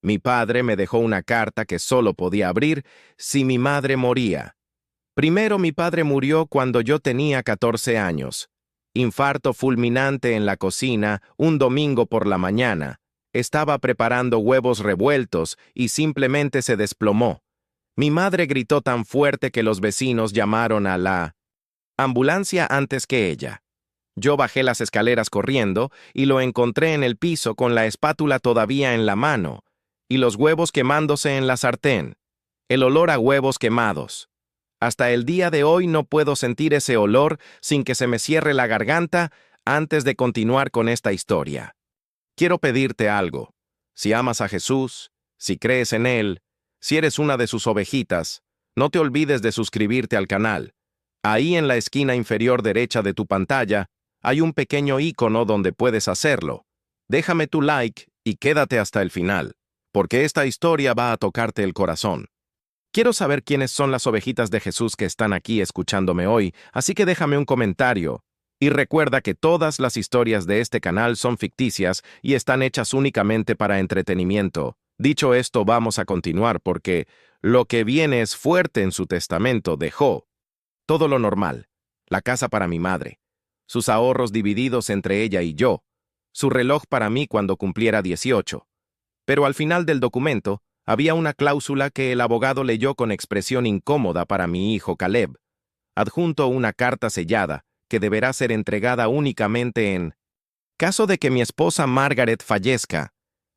Mi padre me dejó una carta que solo podía abrir si mi madre moría. Primero, mi padre murió cuando yo tenía 14 años. Infarto fulminante en la cocina un domingo por la mañana. Estaba preparando huevos revueltos y simplemente se desplomó. Mi madre gritó tan fuerte que los vecinos llamaron a la ambulancia antes que ella. Yo bajé las escaleras corriendo y lo encontré en el piso con la espátula todavía en la mano y los huevos quemándose en la sartén. El olor a huevos quemados. Hasta el día de hoy no puedo sentir ese olor sin que se me cierre la garganta antes de continuar con esta historia. Quiero pedirte algo. Si amas a Jesús, si crees en Él, si eres una de sus ovejitas, no te olvides de suscribirte al canal. Ahí en la esquina inferior derecha de tu pantalla hay un pequeño icono donde puedes hacerlo. Déjame tu like y quédate hasta el final, porque esta historia va a tocarte el corazón. Quiero saber quiénes son las ovejitas de Jesús que están aquí escuchándome hoy, así que déjame un comentario. Y recuerda que todas las historias de este canal son ficticias y están hechas únicamente para entretenimiento. Dicho esto, vamos a continuar porque lo que viene es fuerte en su testamento. Dejó todo lo normal, la casa para mi madre, sus ahorros divididos entre ella y yo, su reloj para mí cuando cumpliera 18. Pero al final del documento, había una cláusula que el abogado leyó con expresión incómoda para mi hijo Caleb. Adjunto una carta sellada que deberá ser entregada únicamente en caso de que mi esposa Margaret fallezca.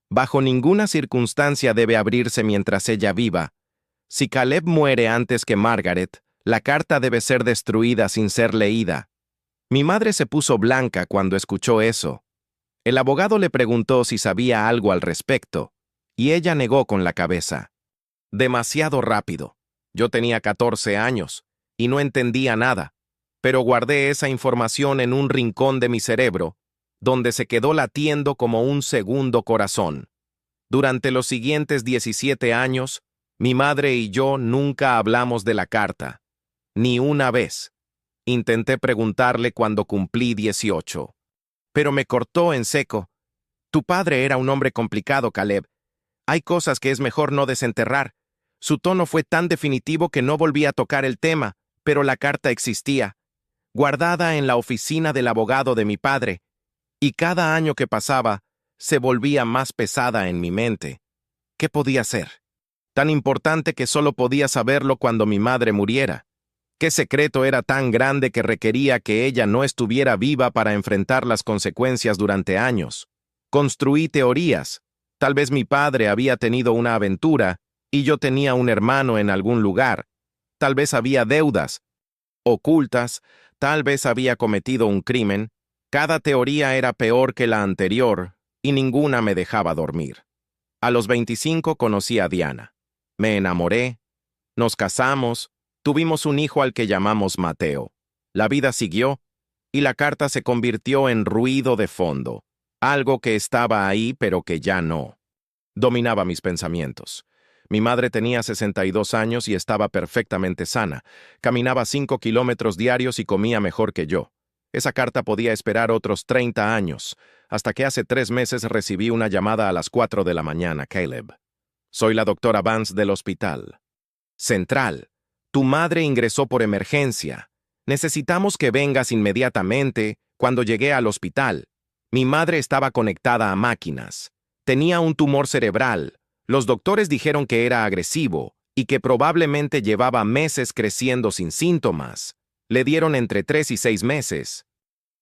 Bajo ninguna circunstancia debe abrirse mientras ella viva. Si Caleb muere antes que Margaret, la carta debe ser destruida sin ser leída. Mi madre se puso blanca cuando escuchó eso. El abogado le preguntó si sabía algo al respecto, y ella negó con la cabeza. Demasiado rápido. Yo tenía 14 años, y no entendía nada, pero guardé esa información en un rincón de mi cerebro, donde se quedó latiendo como un segundo corazón. Durante los siguientes 17 años, mi madre y yo nunca hablamos de la carta. Ni una vez. Intenté preguntarle cuando cumplí 18. Pero me cortó en seco. Tu padre era un hombre complicado, Caleb. Hay cosas que es mejor no desenterrar. Su tono fue tan definitivo que no volví a tocar el tema, pero la carta existía, guardada en la oficina del abogado de mi padre, y cada año que pasaba, se volvía más pesada en mi mente. ¿Qué podía ser? Tan importante que solo podía saberlo cuando mi madre muriera. ¿Qué secreto era tan grande que requería que ella no estuviera viva para enfrentar las consecuencias durante años? Construí teorías. Tal vez mi padre había tenido una aventura y yo tenía un hermano en algún lugar. Tal vez había deudas ocultas, tal vez había cometido un crimen. Cada teoría era peor que la anterior y ninguna me dejaba dormir. A los 25 conocí a Diana. Me enamoré, nos casamos, tuvimos un hijo al que llamamos Mateo. La vida siguió y la carta se convirtió en ruido de fondo. Algo que estaba ahí pero que ya no. Dominaba mis pensamientos. Mi madre tenía 62 años y estaba perfectamente sana. Caminaba 5 kilómetros diarios y comía mejor que yo. Esa carta podía esperar otros 30 años, hasta que hace 3 meses recibí una llamada a las 4 de la mañana, Caleb. Soy la doctora Vance del hospital. Central. Tu madre ingresó por emergencia. Necesitamos que vengas inmediatamente. Cuando llegué al hospital, mi madre estaba conectada a máquinas. Tenía un tumor cerebral. Los doctores dijeron que era agresivo y que probablemente llevaba meses creciendo sin síntomas. Le dieron entre 3 y 6 meses.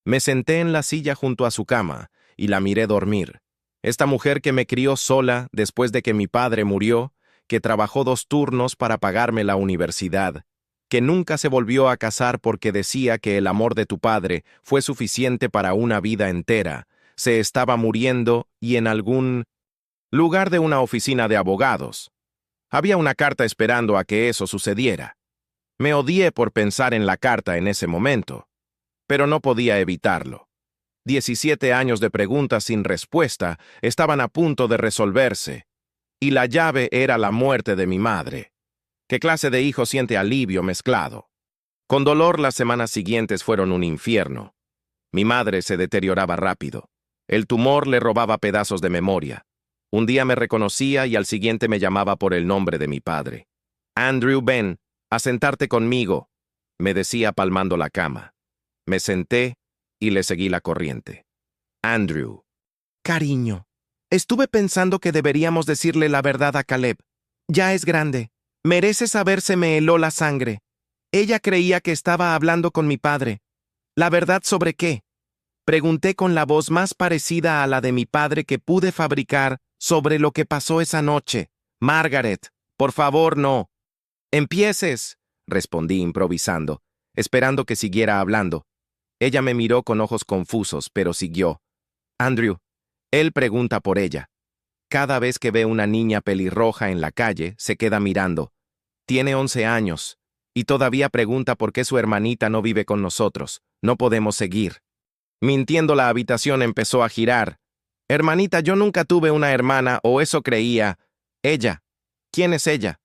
Me senté en la silla junto a su cama y la miré dormir. Esta mujer que me crió sola después de que mi padre murió, que trabajó 2 turnos para pagarme la universidad, que nunca se volvió a casar porque decía que el amor de tu padre fue suficiente para una vida entera, se estaba muriendo y en algún lugar de una oficina de abogados. Había una carta esperando a que eso sucediera. Me odié por pensar en la carta en ese momento, pero no podía evitarlo. 17 años de preguntas sin respuesta estaban a punto de resolverse, y la llave era la muerte de mi madre. ¿Qué clase de hijo siente alivio mezclado? Con dolor, las semanas siguientes fueron un infierno. Mi madre se deterioraba rápido. El tumor le robaba pedazos de memoria. Un día me reconocía y al siguiente me llamaba por el nombre de mi padre. Andrew, ven, a sentarte conmigo, me decía palmando la cama. Me senté y le seguí la corriente. Andrew. Cariño, estuve pensando que deberíamos decirle la verdad a Caleb. Ya es grande. Merece saber se me heló la sangre. Ella creía que estaba hablando con mi padre. ¿La verdad sobre qué? Pregunté con la voz más parecida a la de mi padre que pude fabricar sobre lo que pasó esa noche. Margaret, por favor, no. Empieces, respondí improvisando, esperando que siguiera hablando. Ella me miró con ojos confusos, pero siguió. Andrew, él pregunta por ella. Cada vez que ve una niña pelirroja en la calle, se queda mirando. Tiene 11 años, y todavía pregunta por qué su hermanita no vive con nosotros. No podemos seguir. Mintiendo, la habitación empezó a girar. Hermanita, yo nunca tuve una hermana, o eso creía. Ella. ¿Quién es ella?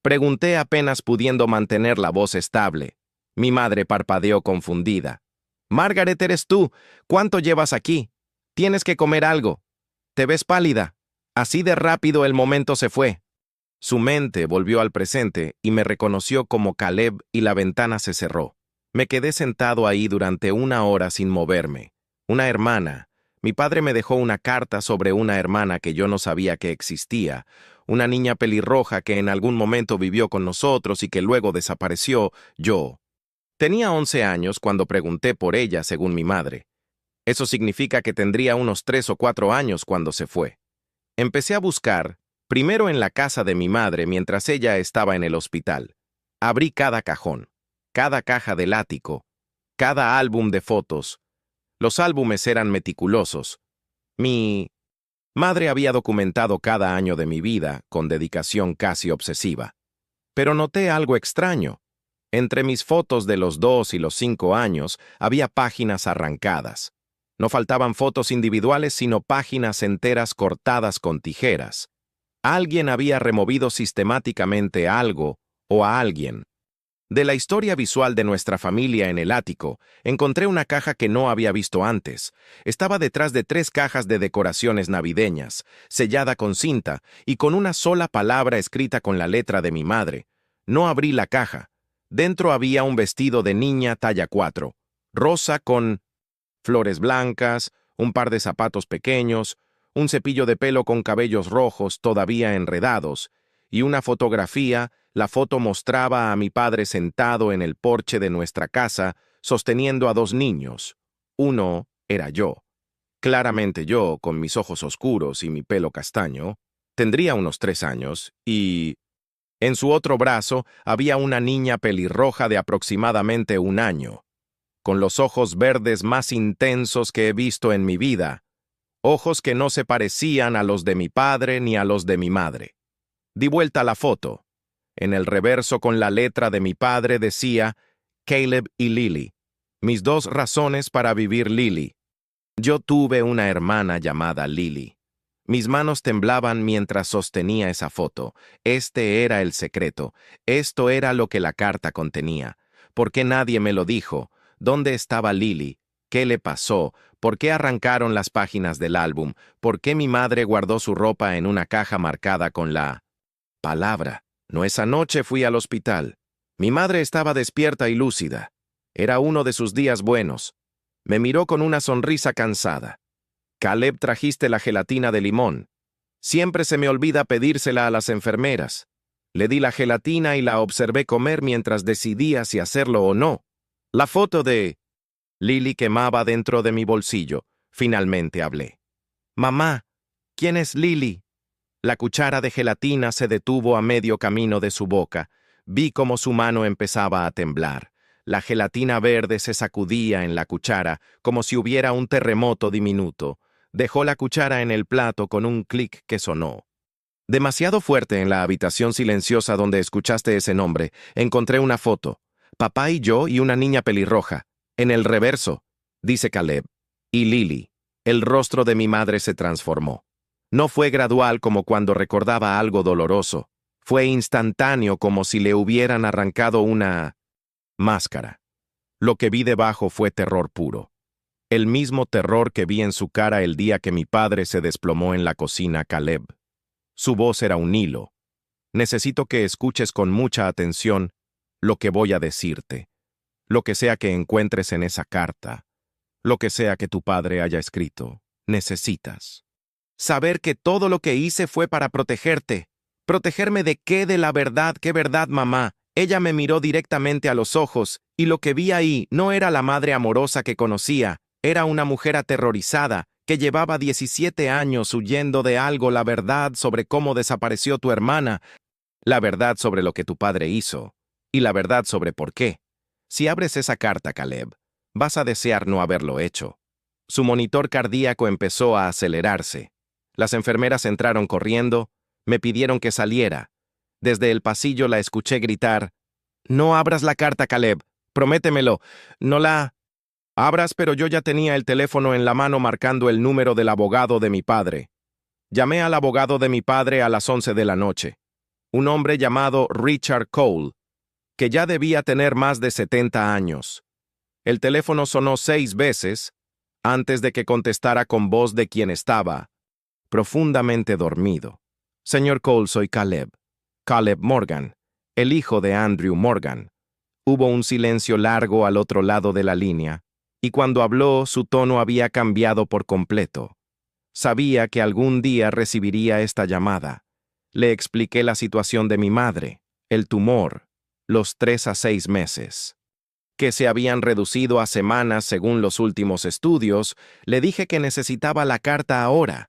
Pregunté apenas pudiendo mantener la voz estable. Mi madre parpadeó confundida. Margaret, eres tú. ¿Cuánto llevas aquí? Tienes que comer algo. Te ves pálida. Así de rápido el momento se fue. Su mente volvió al presente y me reconoció como Caleb y la ventana se cerró. Me quedé sentado ahí durante 1 hora sin moverme. Una hermana. Mi padre me dejó una carta sobre una hermana que yo no sabía que existía, una niña pelirroja que en algún momento vivió con nosotros y que luego desapareció. Yo tenía 11 años cuando pregunté por ella, según mi madre. Eso significa que tendría unos 3 o 4 años cuando se fue. Empecé a buscar, primero en la casa de mi madre mientras ella estaba en el hospital. Abrí cada cajón, cada caja del ático, cada álbum de fotos. Los álbumes eran meticulosos. Mi madre había documentado cada año de mi vida con dedicación casi obsesiva. Pero noté algo extraño. Entre mis fotos de los 2 y los 5 años había páginas arrancadas. No faltaban fotos individuales, sino páginas enteras cortadas con tijeras. Alguien había removido sistemáticamente algo o a alguien. De la historia visual de nuestra familia en el ático, encontré una caja que no había visto antes. Estaba detrás de 3 cajas de decoraciones navideñas, sellada con cinta y con una sola palabra escrita con la letra de mi madre. No abrí la caja. Dentro había un vestido de niña talla 4, rosa con flores blancas, un par de zapatos pequeños, un cepillo de pelo con cabellos rojos todavía enredados, y una fotografía. La foto mostraba a mi padre sentado en el porche de nuestra casa, sosteniendo a 2 niños. Uno era yo. Claramente yo, con mis ojos oscuros y mi pelo castaño, tendría unos 3 años, y en su otro brazo había una niña pelirroja de aproximadamente 1 año, con los ojos verdes más intensos que he visto en mi vida, ojos que no se parecían a los de mi padre ni a los de mi madre. Di vuelta a la foto. En el reverso con la letra de mi padre decía Caleb y Lily, mis 2 razones para vivir Lily. Yo tuve una hermana llamada Lily. Mis manos temblaban mientras sostenía esa foto. Este era el secreto. Esto era lo que la carta contenía. ¿Por qué nadie me lo dijo? ¿Dónde estaba Lily? ¿Qué le pasó? ¿Por qué arrancaron las páginas del álbum? ¿Por qué mi madre guardó su ropa en una caja marcada con la palabra? No, esa noche fui al hospital. Mi madre estaba despierta y lúcida. Era uno de sus días buenos. Me miró con una sonrisa cansada. Caleb, trajiste la gelatina de limón. Siempre se me olvida pedírsela a las enfermeras. Le di la gelatina y la observé comer mientras decidía si hacerlo o no. La foto de Lily quemaba dentro de mi bolsillo. Finalmente hablé. Mamá, ¿quién es Lily? La cuchara de gelatina se detuvo a medio camino de su boca. Vi cómo su mano empezaba a temblar. La gelatina verde se sacudía en la cuchara, como si hubiera un terremoto diminuto. Dejó la cuchara en el plato con un clic que sonó. Demasiado fuerte en la habitación silenciosa donde escuchaste ese nombre, encontré una foto. Papá y yo y una niña pelirroja. En el reverso, dice Caleb. Y Lily. El rostro de mi madre se transformó. No fue gradual como cuando recordaba algo doloroso. Fue instantáneo como si le hubieran arrancado una máscara. Lo que vi debajo fue terror puro. El mismo terror que vi en su cara el día que mi padre se desplomó en la cocina, Caleb. Su voz era un hilo. Necesito que escuches con mucha atención lo que voy a decirte, lo que sea que encuentres en esa carta, lo que sea que tu padre haya escrito. Necesitas saber que todo lo que hice fue para protegerte. ¿Protegerme de qué? De la verdad. ¿Qué verdad, mamá? Ella me miró directamente a los ojos, y lo que vi ahí no era la madre amorosa que conocía, era una mujer aterrorizada, que llevaba 17 años huyendo de algo, la verdad sobre cómo desapareció tu hermana, la verdad sobre lo que tu padre hizo, y la verdad sobre por qué. Si abres esa carta, Caleb, vas a desear no haberlo hecho. Su monitor cardíaco empezó a acelerarse. Las enfermeras entraron corriendo, me pidieron que saliera. Desde el pasillo la escuché gritar: «No abras la carta, Caleb, prométemelo, no la abras», pero yo ya tenía el teléfono en la mano marcando el número del abogado de mi padre. Llamé al abogado de mi padre a las 11 de la noche. Un hombre llamado Richard Cole, que ya debía tener más de 70 años. El teléfono sonó 6 veces antes de que contestara con voz de quien estaba profundamente dormido. «Señor Cole, soy Caleb. Caleb Morgan, el hijo de Andrew Morgan». Hubo un silencio largo al otro lado de la línea, y cuando habló, su tono había cambiado por completo. Sabía que algún día recibiría esta llamada. Le expliqué la situación de mi madre, el tumor, los 3 a 6 meses, que se habían reducido a semanas según los últimos estudios. Le dije que necesitaba la carta ahora.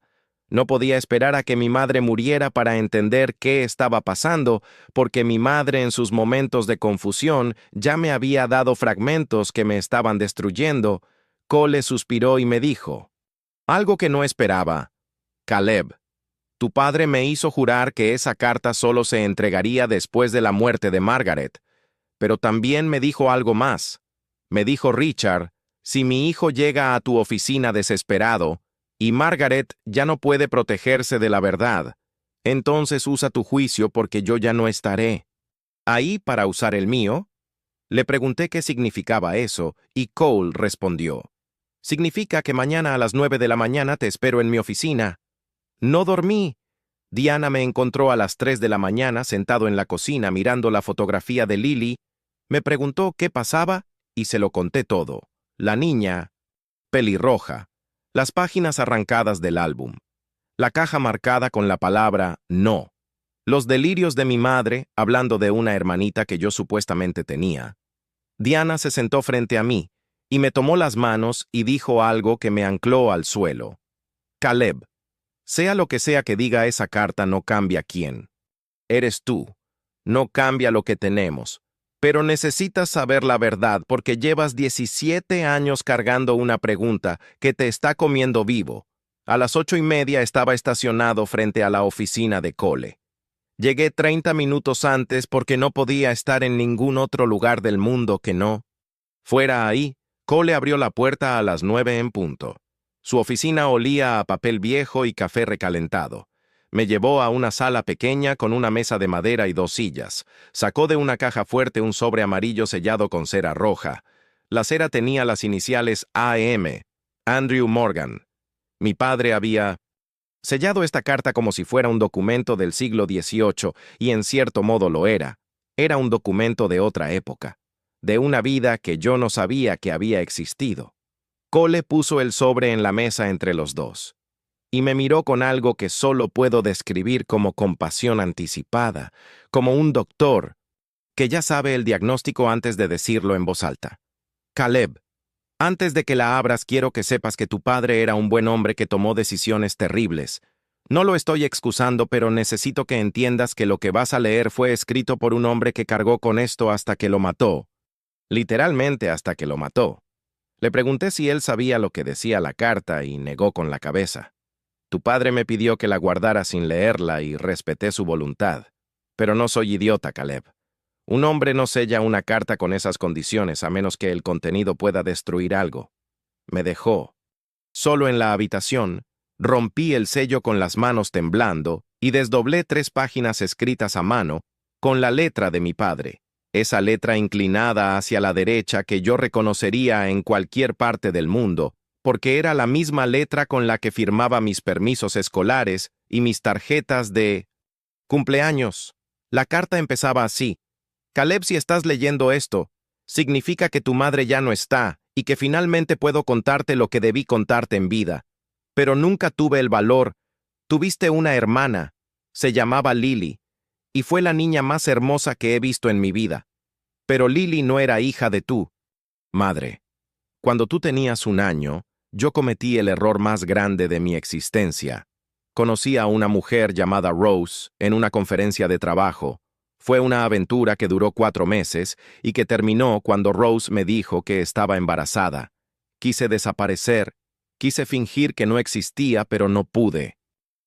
No podía esperar a que mi madre muriera para entender qué estaba pasando, porque mi madre en sus momentos de confusión ya me había dado fragmentos que me estaban destruyendo. Cole suspiró y me dijo algo que no esperaba: «Caleb, tu padre me hizo jurar que esa carta solo se entregaría después de la muerte de Margaret, pero también me dijo algo más. Me dijo: Richard, si mi hijo llega a tu oficina desesperado, y Margaret ya no puede protegerse de la verdad, entonces usa tu juicio porque yo ya no estaré ahí para usar el mío». Le pregunté qué significaba eso, y Cole respondió: «Significa que mañana a las 9 de la mañana te espero en mi oficina». No dormí. Diana me encontró a las 3 de la mañana sentado en la cocina mirando la fotografía de Lily. Me preguntó qué pasaba y se lo conté todo. La niña, pelirroja, las páginas arrancadas del álbum, la caja marcada con la palabra «no», los delirios de mi madre hablando de una hermanita que yo supuestamente tenía. Diana se sentó frente a mí y me tomó las manos y dijo algo que me ancló al suelo. «Caleb, sea lo que sea que diga esa carta, no cambia quién eres tú, no cambia lo que tenemos, pero necesitas saber la verdad porque llevas 17 años cargando una pregunta que te está comiendo vivo». A las 8:30 estaba estacionado frente a la oficina de Cole. Llegué 30 minutos antes porque no podía estar en ningún otro lugar del mundo que no fuera ahí. Cole abrió la puerta a las 9 en punto. Su oficina olía a papel viejo y café recalentado. Me llevó a una sala pequeña con una mesa de madera y 2 sillas. Sacó de una caja fuerte un sobre amarillo sellado con cera roja. La cera tenía las iniciales AM, Andrew Morgan. Mi padre había sellado esta carta como si fuera un documento del siglo XVIII, y en cierto modo lo era. Era un documento de otra época, de una vida que yo no sabía que había existido. Cole puso el sobre en la mesa entre los dos, y me miró con algo que solo puedo describir como compasión anticipada, como un doctor que ya sabe el diagnóstico antes de decirlo en voz alta. «Caleb, antes de que la abras quiero que sepas que tu padre era un buen hombre que tomó decisiones terribles. No lo estoy excusando, pero necesito que entiendas que lo que vas a leer fue escrito por un hombre que cargó con esto hasta que lo mató. Literalmente hasta que lo mató». Le pregunté si él sabía lo que decía la carta y negó con la cabeza. «Tu padre me pidió que la guardara sin leerla y respeté su voluntad. Pero no soy idiota, Caleb. Un hombre no sella una carta con esas condiciones a menos que el contenido pueda destruir algo». Me dejó solo en la habitación, rompí el sello con las manos temblando y desdoblé 3 páginas escritas a mano con la letra de mi padre. Esa letra inclinada hacia la derecha que yo reconocería en cualquier parte del mundo, porque era la misma letra con la que firmaba mis permisos escolares y mis tarjetas de cumpleaños. La carta empezaba así: Caleb, si estás leyendo esto, significa que tu madre ya no está y que finalmente puedo contarte lo que debí contarte en vida. Pero nunca tuve el valor. Tuviste una hermana, se llamaba Lily, y fue la niña más hermosa que he visto en mi vida. Pero Lily no era hija de tu madre. Cuando tú tenías 1 año, yo cometí el error más grande de mi existencia. Conocí a una mujer llamada Rose en una conferencia de trabajo. Fue una aventura que duró 4 meses y que terminó cuando Rose me dijo que estaba embarazada. Quise desaparecer, quise fingir que no existía, pero no pude.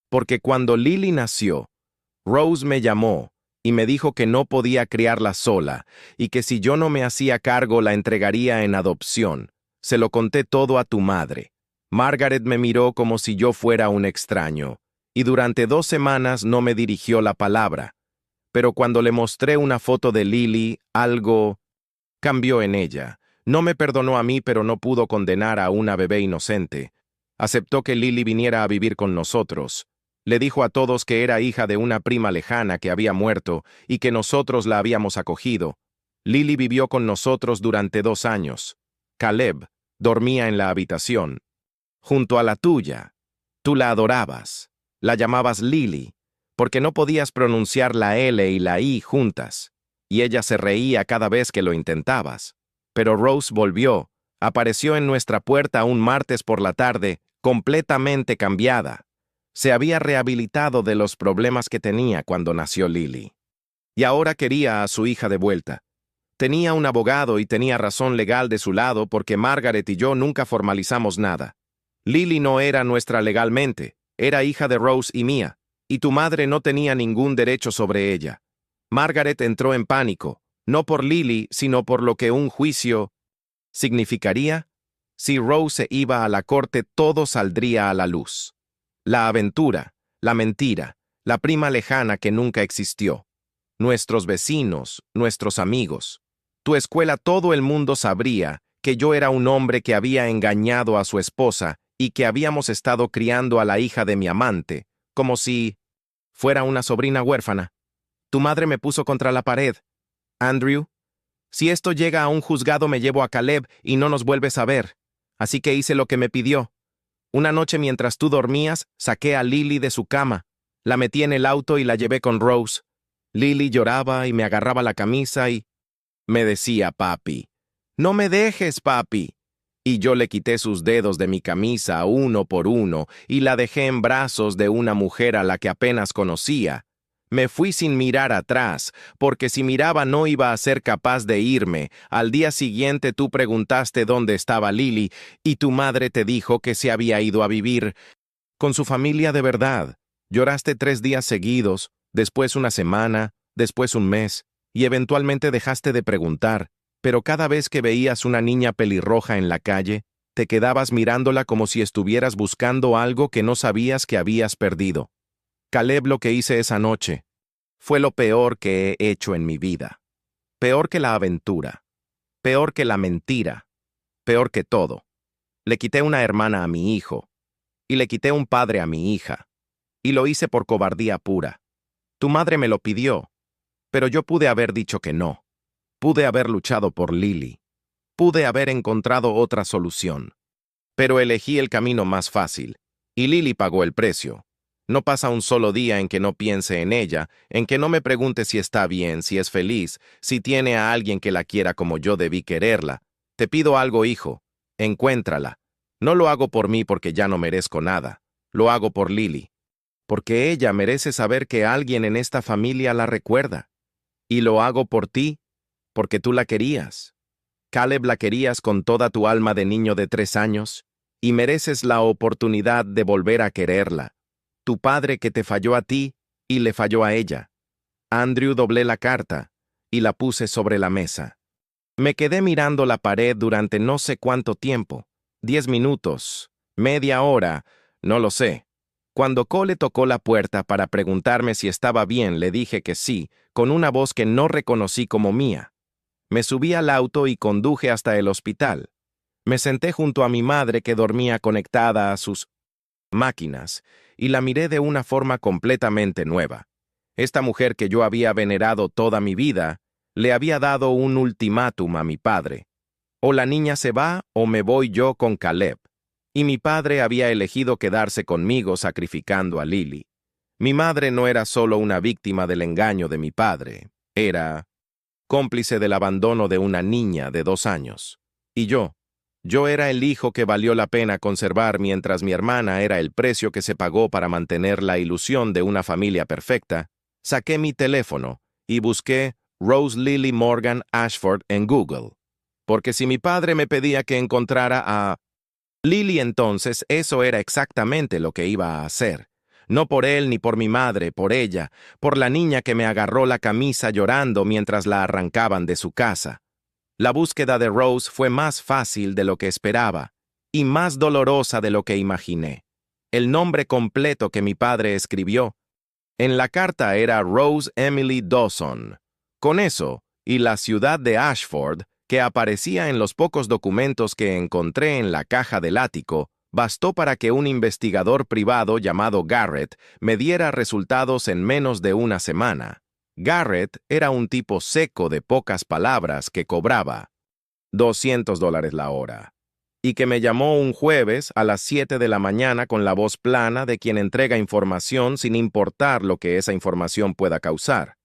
Porque cuando Lily nació, Rose me llamó y me dijo que no podía criarla sola y que si yo no me hacía cargo la entregaría en adopción. Se lo conté todo a tu madre. Margaret me miró como si yo fuera un extraño, y durante 2 semanas no me dirigió la palabra. Pero cuando le mostré una foto de Lily, algo cambió en ella. No me perdonó a mí, pero no pudo condenar a una bebé inocente. Aceptó que Lily viniera a vivir con nosotros. Le dijo a todos que era hija de una prima lejana que había muerto y que nosotros la habíamos acogido. Lily vivió con nosotros durante 2 años. Caleb dormía en la habitación, junto a la tuya. Tú la adorabas. La llamabas Lily, porque no podías pronunciar la L y la I juntas, y ella se reía cada vez que lo intentabas. Pero Rose volvió, apareció en nuestra puerta un martes por la tarde, completamente cambiada. Se había rehabilitado de los problemas que tenía cuando nació Lily. Y ahora quería a su hija de vuelta. Tenía un abogado y tenía razón legal de su lado porque Margaret y yo nunca formalizamos nada. Lily no era nuestra legalmente, era hija de Rose y mía, y tu madre no tenía ningún derecho sobre ella. Margaret entró en pánico, no por Lily, sino por lo que un juicio significaría. Si Rose se iba a la corte, todo saldría a la luz. La aventura, la mentira, la prima lejana que nunca existió. Nuestros vecinos, nuestros amigos. Tu escuela, todo el mundo sabría que yo era un hombre que había engañado a su esposa y que habíamos estado criando a la hija de mi amante, como si fuera una sobrina huérfana. Tu madre me puso contra la pared. Andrew, si esto llega a un juzgado me llevo a Caleb y no nos vuelves a ver. Así que hice lo que me pidió. Una noche mientras tú dormías, saqué a Lily de su cama, la metí en el auto y la llevé con Rose. Lily lloraba y me agarraba la camisa y me decía, papi, no me dejes, papi. Y yo le quité sus dedos de mi camisa uno por uno y la dejé en brazos de una mujer a la que apenas conocía. Me fui sin mirar atrás, porque si miraba no iba a ser capaz de irme. Al día siguiente tú preguntaste dónde estaba Lily y tu madre te dijo que se había ido a vivir con su familia de verdad. Lloraste 3 días seguidos, después una semana, después un mes, y eventualmente dejaste de preguntar, pero cada vez que veías una niña pelirroja en la calle, te quedabas mirándola como si estuvieras buscando algo que no sabías que habías perdido. Caleb, lo que hice esa noche fue lo peor que he hecho en mi vida. Peor que la aventura, peor que la mentira, peor que todo. Le quité una hermana a mi hijo, y le quité un padre a mi hija, y lo hice por cobardía pura. Tu madre me lo pidió, pero yo pude haber dicho que no. Pude haber luchado por Lily. Pude haber encontrado otra solución. Pero elegí el camino más fácil, y Lily pagó el precio. No pasa un solo día en que no piense en ella, en que no me pregunte si está bien, si es feliz, si tiene a alguien que la quiera como yo debí quererla. Te pido algo, hijo. Encuéntrala. No lo hago por mí porque ya no merezco nada. Lo hago por Lily. Porque ella merece saber que alguien en esta familia la recuerda. Y lo hago por ti, porque tú la querías. Caleb, la querías con toda tu alma de niño de 3 años, y mereces la oportunidad de volver a quererla. Tu padre que te falló a ti y le falló a ella. Andrew, doblé la carta y la puse sobre la mesa. Me quedé mirando la pared durante no sé cuánto tiempo, 10 minutos, media hora, no lo sé. Cuando Cole tocó la puerta para preguntarme si estaba bien, le dije que sí, con una voz que no reconocí como mía. Me subí al auto y conduje hasta el hospital. Me senté junto a mi madre que dormía conectada a sus máquinas y la miré de una forma completamente nueva. Esta mujer que yo había venerado toda mi vida le había dado un ultimátum a mi padre. O la niña se va o me voy yo con Caleb. Y mi padre había elegido quedarse conmigo sacrificando a Lily. Mi madre no era solo una víctima del engaño de mi padre, era cómplice del abandono de una niña de 2 años. Y yo era el hijo que valió la pena conservar mientras mi hermana era el precio que se pagó para mantener la ilusión de una familia perfecta. Saqué mi teléfono y busqué Rose Lily Morgan Ashford en Google. Porque si mi padre me pedía que encontrara a Lily, entonces eso era exactamente lo que iba a hacer. No por él ni por mi madre, por ella, por la niña que me agarró la camisa llorando mientras la arrancaban de su casa. La búsqueda de Rose fue más fácil de lo que esperaba y más dolorosa de lo que imaginé. El nombre completo que mi padre escribió en la carta era Rose Emily Dawson. Con eso, y la ciudad de Ashford, que aparecía en los pocos documentos que encontré en la caja del ático, bastó para que un investigador privado llamado Garrett me diera resultados en menos de una semana. Garrett era un tipo seco de pocas palabras que cobraba $200 la hora, y que me llamó un jueves a las 7 de la mañana con la voz plana de quien entrega información sin importar lo que esa información pueda causar.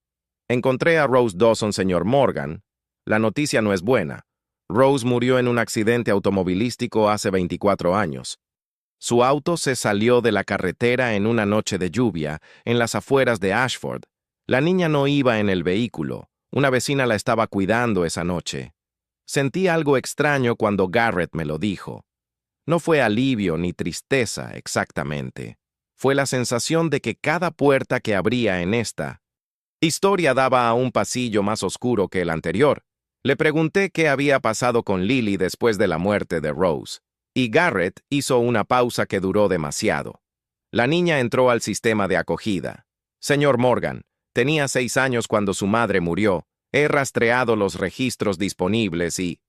Encontré a Rose Dawson, señor Morgan. La noticia no es buena. Rose murió en un accidente automovilístico hace 24 años. Su auto se salió de la carretera en una noche de lluvia, en las afueras de Ashford. La niña no iba en el vehículo. Una vecina la estaba cuidando esa noche. Sentí algo extraño cuando Garrett me lo dijo. No fue alivio ni tristeza exactamente. Fue la sensación de que cada puerta que abría en esta historia daba a un pasillo más oscuro que el anterior. Le pregunté qué había pasado con Lily después de la muerte de Rose, y Garrett hizo una pausa que duró demasiado. La niña entró al sistema de acogida. Señor Morgan, tenía 6 años cuando su madre murió. He rastreado los registros disponibles y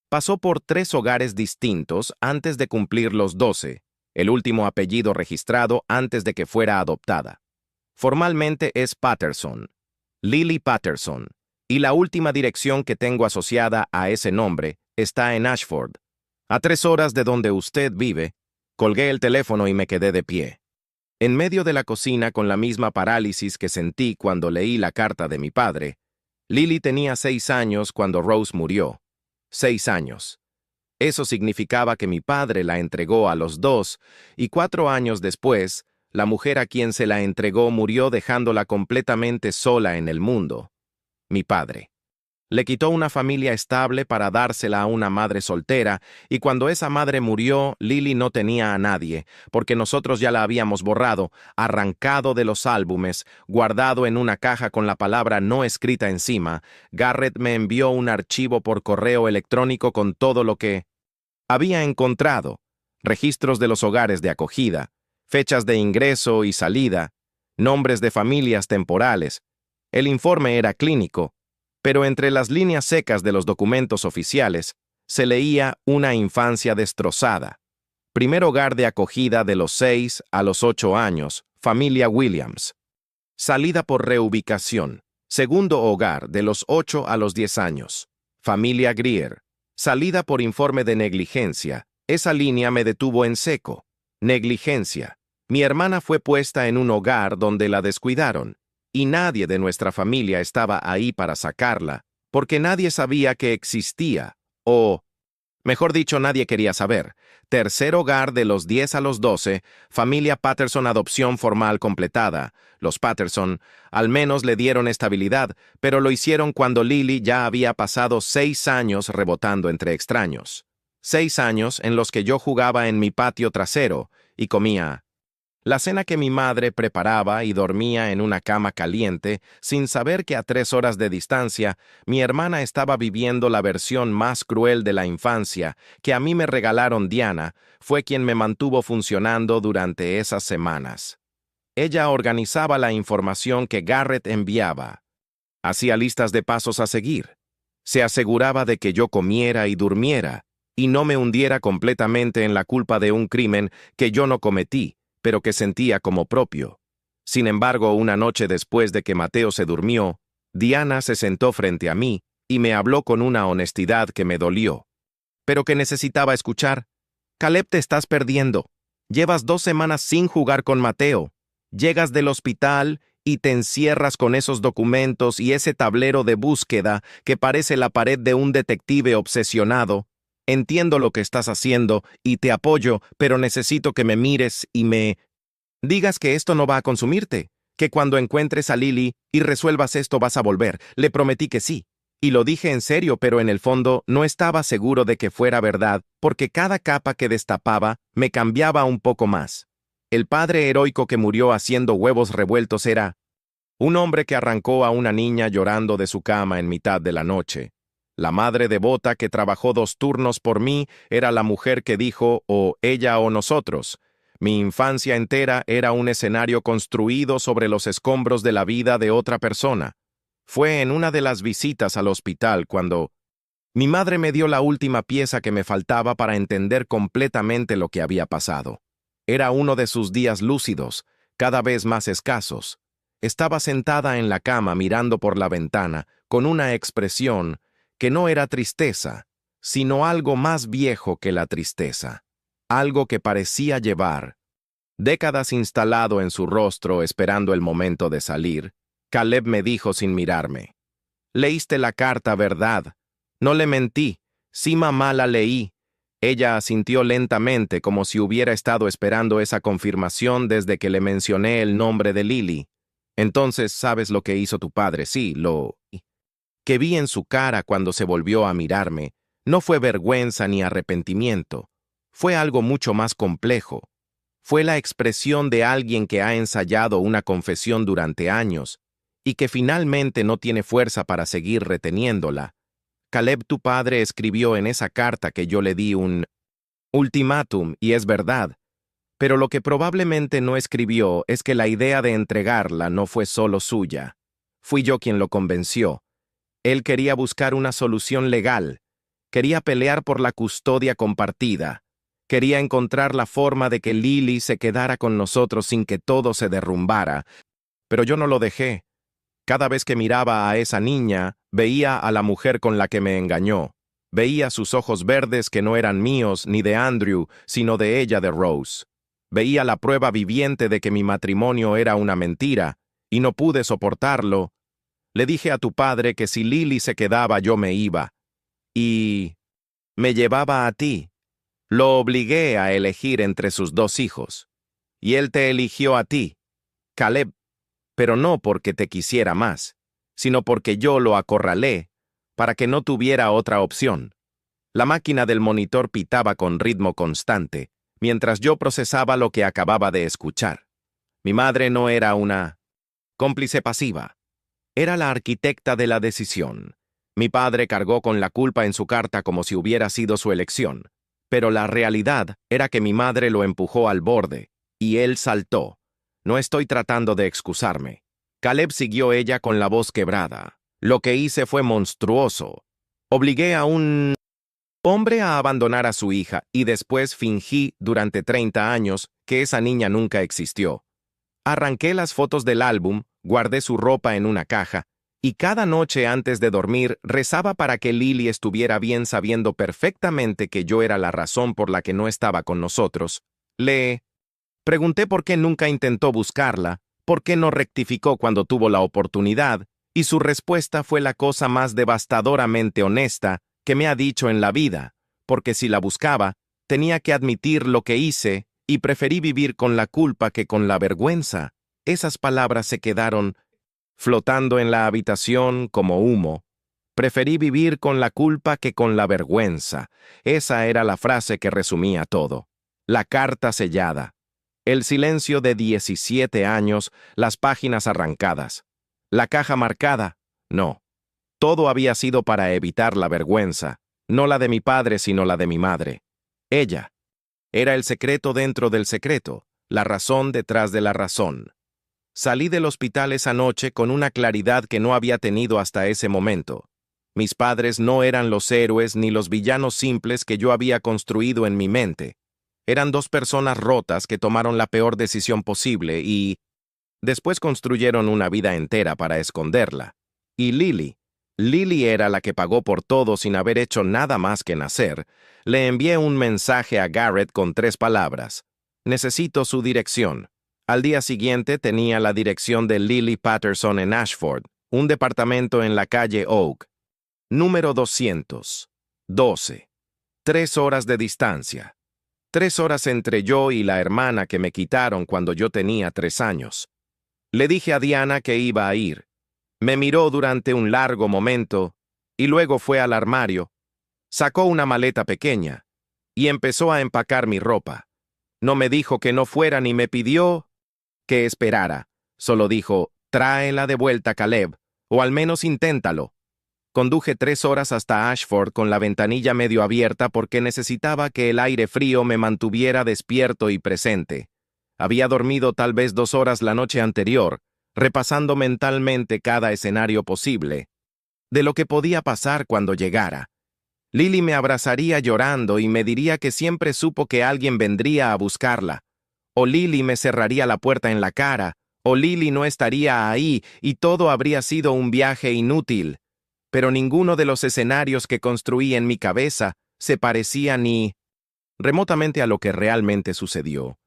pasó por 3 hogares distintos antes de cumplir los 12, el último apellido registrado antes de que fuera adoptada. Formalmente es Patterson, Lily Patterson, y la última dirección que tengo asociada a ese nombre está en Ashford. A 3 horas de donde usted vive, colgué el teléfono y me quedé de pie. En medio de la cocina, con la misma parálisis que sentí cuando leí la carta de mi padre, Lily tenía 6 años cuando Rose murió. 6 años. Eso significaba que mi padre la entregó a los 2, y 4 años después, la mujer a quien se la entregó murió dejándola completamente sola en el mundo. Mi padre. Le quitó una familia estable para dársela a una madre soltera, y cuando esa madre murió, Lily no tenía a nadie, porque nosotros ya la habíamos borrado, arrancado de los álbumes, guardado en una caja con la palabra no escrita encima. Garrett me envió un archivo por correo electrónico con todo lo que había encontrado: registros de los hogares de acogida, fechas de ingreso y salida, nombres de familias temporales. El informe era clínico, pero entre las líneas secas de los documentos oficiales se leía una infancia destrozada. Primer hogar de acogida de los 6 a los 8 años, familia Williams. Salida por reubicación. Segundo hogar de los 8 a los 10 años, familia Greer. Salida por informe de negligencia. Esa línea me detuvo en seco. Negligencia. Mi hermana fue puesta en un hogar donde la descuidaron, y nadie de nuestra familia estaba ahí para sacarla, porque nadie sabía que existía, o, mejor dicho, nadie quería saber. Tercer hogar de los 10 a los 12, familia Patterson, adopción formal completada. Los Patterson al menos le dieron estabilidad, pero lo hicieron cuando Lily ya había pasado 6 años rebotando entre extraños. 6 años en los que yo jugaba en mi patio trasero y comía la cena que mi madre preparaba y dormía en una cama caliente, sin saber que a 3 horas de distancia mi hermana estaba viviendo la versión más cruel de la infancia que a mí me regalaron. Diana fue quien me mantuvo funcionando durante esas semanas. Ella organizaba la información que Garrett enviaba, hacía listas de pasos a seguir, se aseguraba de que yo comiera y durmiera, y no me hundiera completamente en la culpa de un crimen que yo no cometí, pero que sentía como propio. Sin embargo, una noche después de que Mateo se durmió, Diana se sentó frente a mí y me habló con una honestidad que me dolió, pero que necesitaba escuchar. Caleb, te estás perdiendo. Llevas 2 semanas sin jugar con Mateo. Llegas del hospital y te encierras con esos documentos y ese tablero de búsqueda que parece la pared de un detective obsesionado. Entiendo lo que estás haciendo y te apoyo, pero necesito que me mires y me digas que esto no va a consumirte, que cuando encuentres a Lily y resuelvas esto vas a volver. Le prometí que sí. Y lo dije en serio, pero en el fondo no estaba seguro de que fuera verdad, porque cada capa que destapaba me cambiaba un poco más. El padre heroico que murió haciendo huevos revueltos era un hombre que arrancó a una niña llorando de su cama en mitad de la noche. La madre devota que trabajó 2 turnos por mí era la mujer que dijo o ella o nosotros. Mi infancia entera era un escenario construido sobre los escombros de la vida de otra persona. Fue en una de las visitas al hospital cuando mi madre me dio la última pieza que me faltaba para entender completamente lo que había pasado. Era uno de sus días lúcidos, cada vez más escasos. Estaba sentada en la cama mirando por la ventana, con una expresión que no era tristeza, sino algo más viejo que la tristeza, algo que parecía llevar décadas instalado en su rostro esperando el momento de salir. Caleb me dijo sin mirarme: «Leíste la carta, ¿verdad?» No le mentí. Sí, mamá, la leí. Ella asintió lentamente como si hubiera estado esperando esa confirmación desde que le mencioné el nombre de Lily. Entonces, ¿sabes lo que hizo tu padre? Sí, lo que vi en su cara cuando se volvió a mirarme no fue vergüenza ni arrepentimiento. Fue algo mucho más complejo. Fue la expresión de alguien que ha ensayado una confesión durante años y que finalmente no tiene fuerza para seguir reteniéndola. Caleb, tu padre, escribió en esa carta que yo le di un ultimátum, y es verdad, pero lo que probablemente no escribió es que la idea de entregarla no fue solo suya. Fui yo quien lo convenció. Él quería buscar una solución legal, quería pelear por la custodia compartida, quería encontrar la forma de que Lily se quedara con nosotros sin que todo se derrumbara, pero yo no lo dejé. Cada vez que miraba a esa niña, veía a la mujer con la que me engañó. Veía sus ojos verdes que no eran míos ni de Andrew, sino de ella, de Rose. Veía la prueba viviente de que mi matrimonio era una mentira, y no pude soportarlo. Le dije a tu padre que si Lily se quedaba yo me iba. Y me llevaba a ti. Lo obligué a elegir entre sus 2 hijos. Y él te eligió a ti, Caleb, pero no porque te quisiera más, sino porque yo lo acorralé para que no tuviera otra opción. La máquina del monitor pitaba con ritmo constante, mientras yo procesaba lo que acababa de escuchar. Mi madre no era una cómplice pasiva. Era la arquitecta de la decisión. Mi padre cargó con la culpa en su carta como si hubiera sido su elección, pero la realidad era que mi madre lo empujó al borde, y él saltó. No estoy tratando de excusarme. Caleb, siguió ella con la voz quebrada. Lo que hice fue monstruoso. Obligué a un hombre a abandonar a su hija y después fingí durante 30 años que esa niña nunca existió. Arranqué las fotos del álbum, guardé su ropa en una caja, y cada noche antes de dormir rezaba para que Lily estuviera bien, sabiendo perfectamente que yo era la razón por la que no estaba con nosotros. Le pregunté por qué nunca intentó buscarla, por qué no rectificó cuando tuvo la oportunidad, y su respuesta fue la cosa más devastadoramente honesta que me ha dicho en la vida, porque si la buscaba, tenía que admitir lo que hice, y preferí vivir con la culpa que con la vergüenza. Esas palabras se quedaron flotando en la habitación como humo. Preferí vivir con la culpa que con la vergüenza. Esa era la frase que resumía todo. La carta sellada. El silencio de 17 años, las páginas arrancadas. La caja marcada. No. Todo había sido para evitar la vergüenza, no la de mi padre, sino la de mi madre. Ella. Era el secreto dentro del secreto, la razón detrás de la razón. Salí del hospital esa noche con una claridad que no había tenido hasta ese momento. Mis padres no eran los héroes ni los villanos simples que yo había construido en mi mente. Eran dos personas rotas que tomaron la peor decisión posible y después construyeron una vida entera para esconderla. Y Lily era la que pagó por todo sin haber hecho nada más que nacer. Le envié un mensaje a Garrett con 3 palabras. Necesito su dirección. Al día siguiente tenía la dirección de Lily Patterson en Ashford, un departamento en la calle Oak. Número 212. 3 horas de distancia. 3 horas entre yo y la hermana que me quitaron cuando yo tenía 3 años. Le dije a Diana que iba a ir. Me miró durante un largo momento y luego fue al armario, sacó una maleta pequeña y empezó a empacar mi ropa. No me dijo que no fuera ni me pidió que esperara. Solo dijo, tráela de vuelta, Caleb, o al menos inténtalo. Conduje 3 horas hasta Ashford con la ventanilla medio abierta porque necesitaba que el aire frío me mantuviera despierto y presente. Había dormido tal vez 2 horas la noche anterior, repasando mentalmente cada escenario posible, de lo que podía pasar cuando llegara. Lily me abrazaría llorando y me diría que siempre supo que alguien vendría a buscarla. O Lily me cerraría la puerta en la cara, o Lily no estaría ahí y todo habría sido un viaje inútil. Pero ninguno de los escenarios que construí en mi cabeza se parecía ni remotamente a lo que realmente sucedió.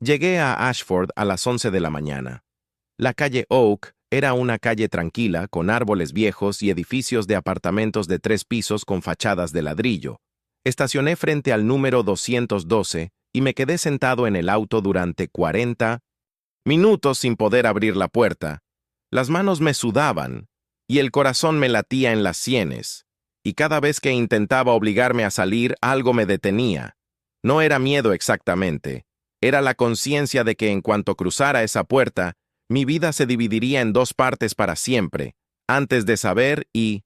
Llegué a Ashford a las 11 de la mañana. La calle Oak era una calle tranquila, con árboles viejos y edificios de apartamentos de 3 pisos con fachadas de ladrillo. Estacioné frente al número 212 y me quedé sentado en el auto durante 40 minutos sin poder abrir la puerta. Las manos me sudaban y el corazón me latía en las sienes, y cada vez que intentaba obligarme a salir, algo me detenía. No era miedo exactamente, era la conciencia de que en cuanto cruzara esa puerta, mi vida se dividiría en 2 partes para siempre, antes de saber y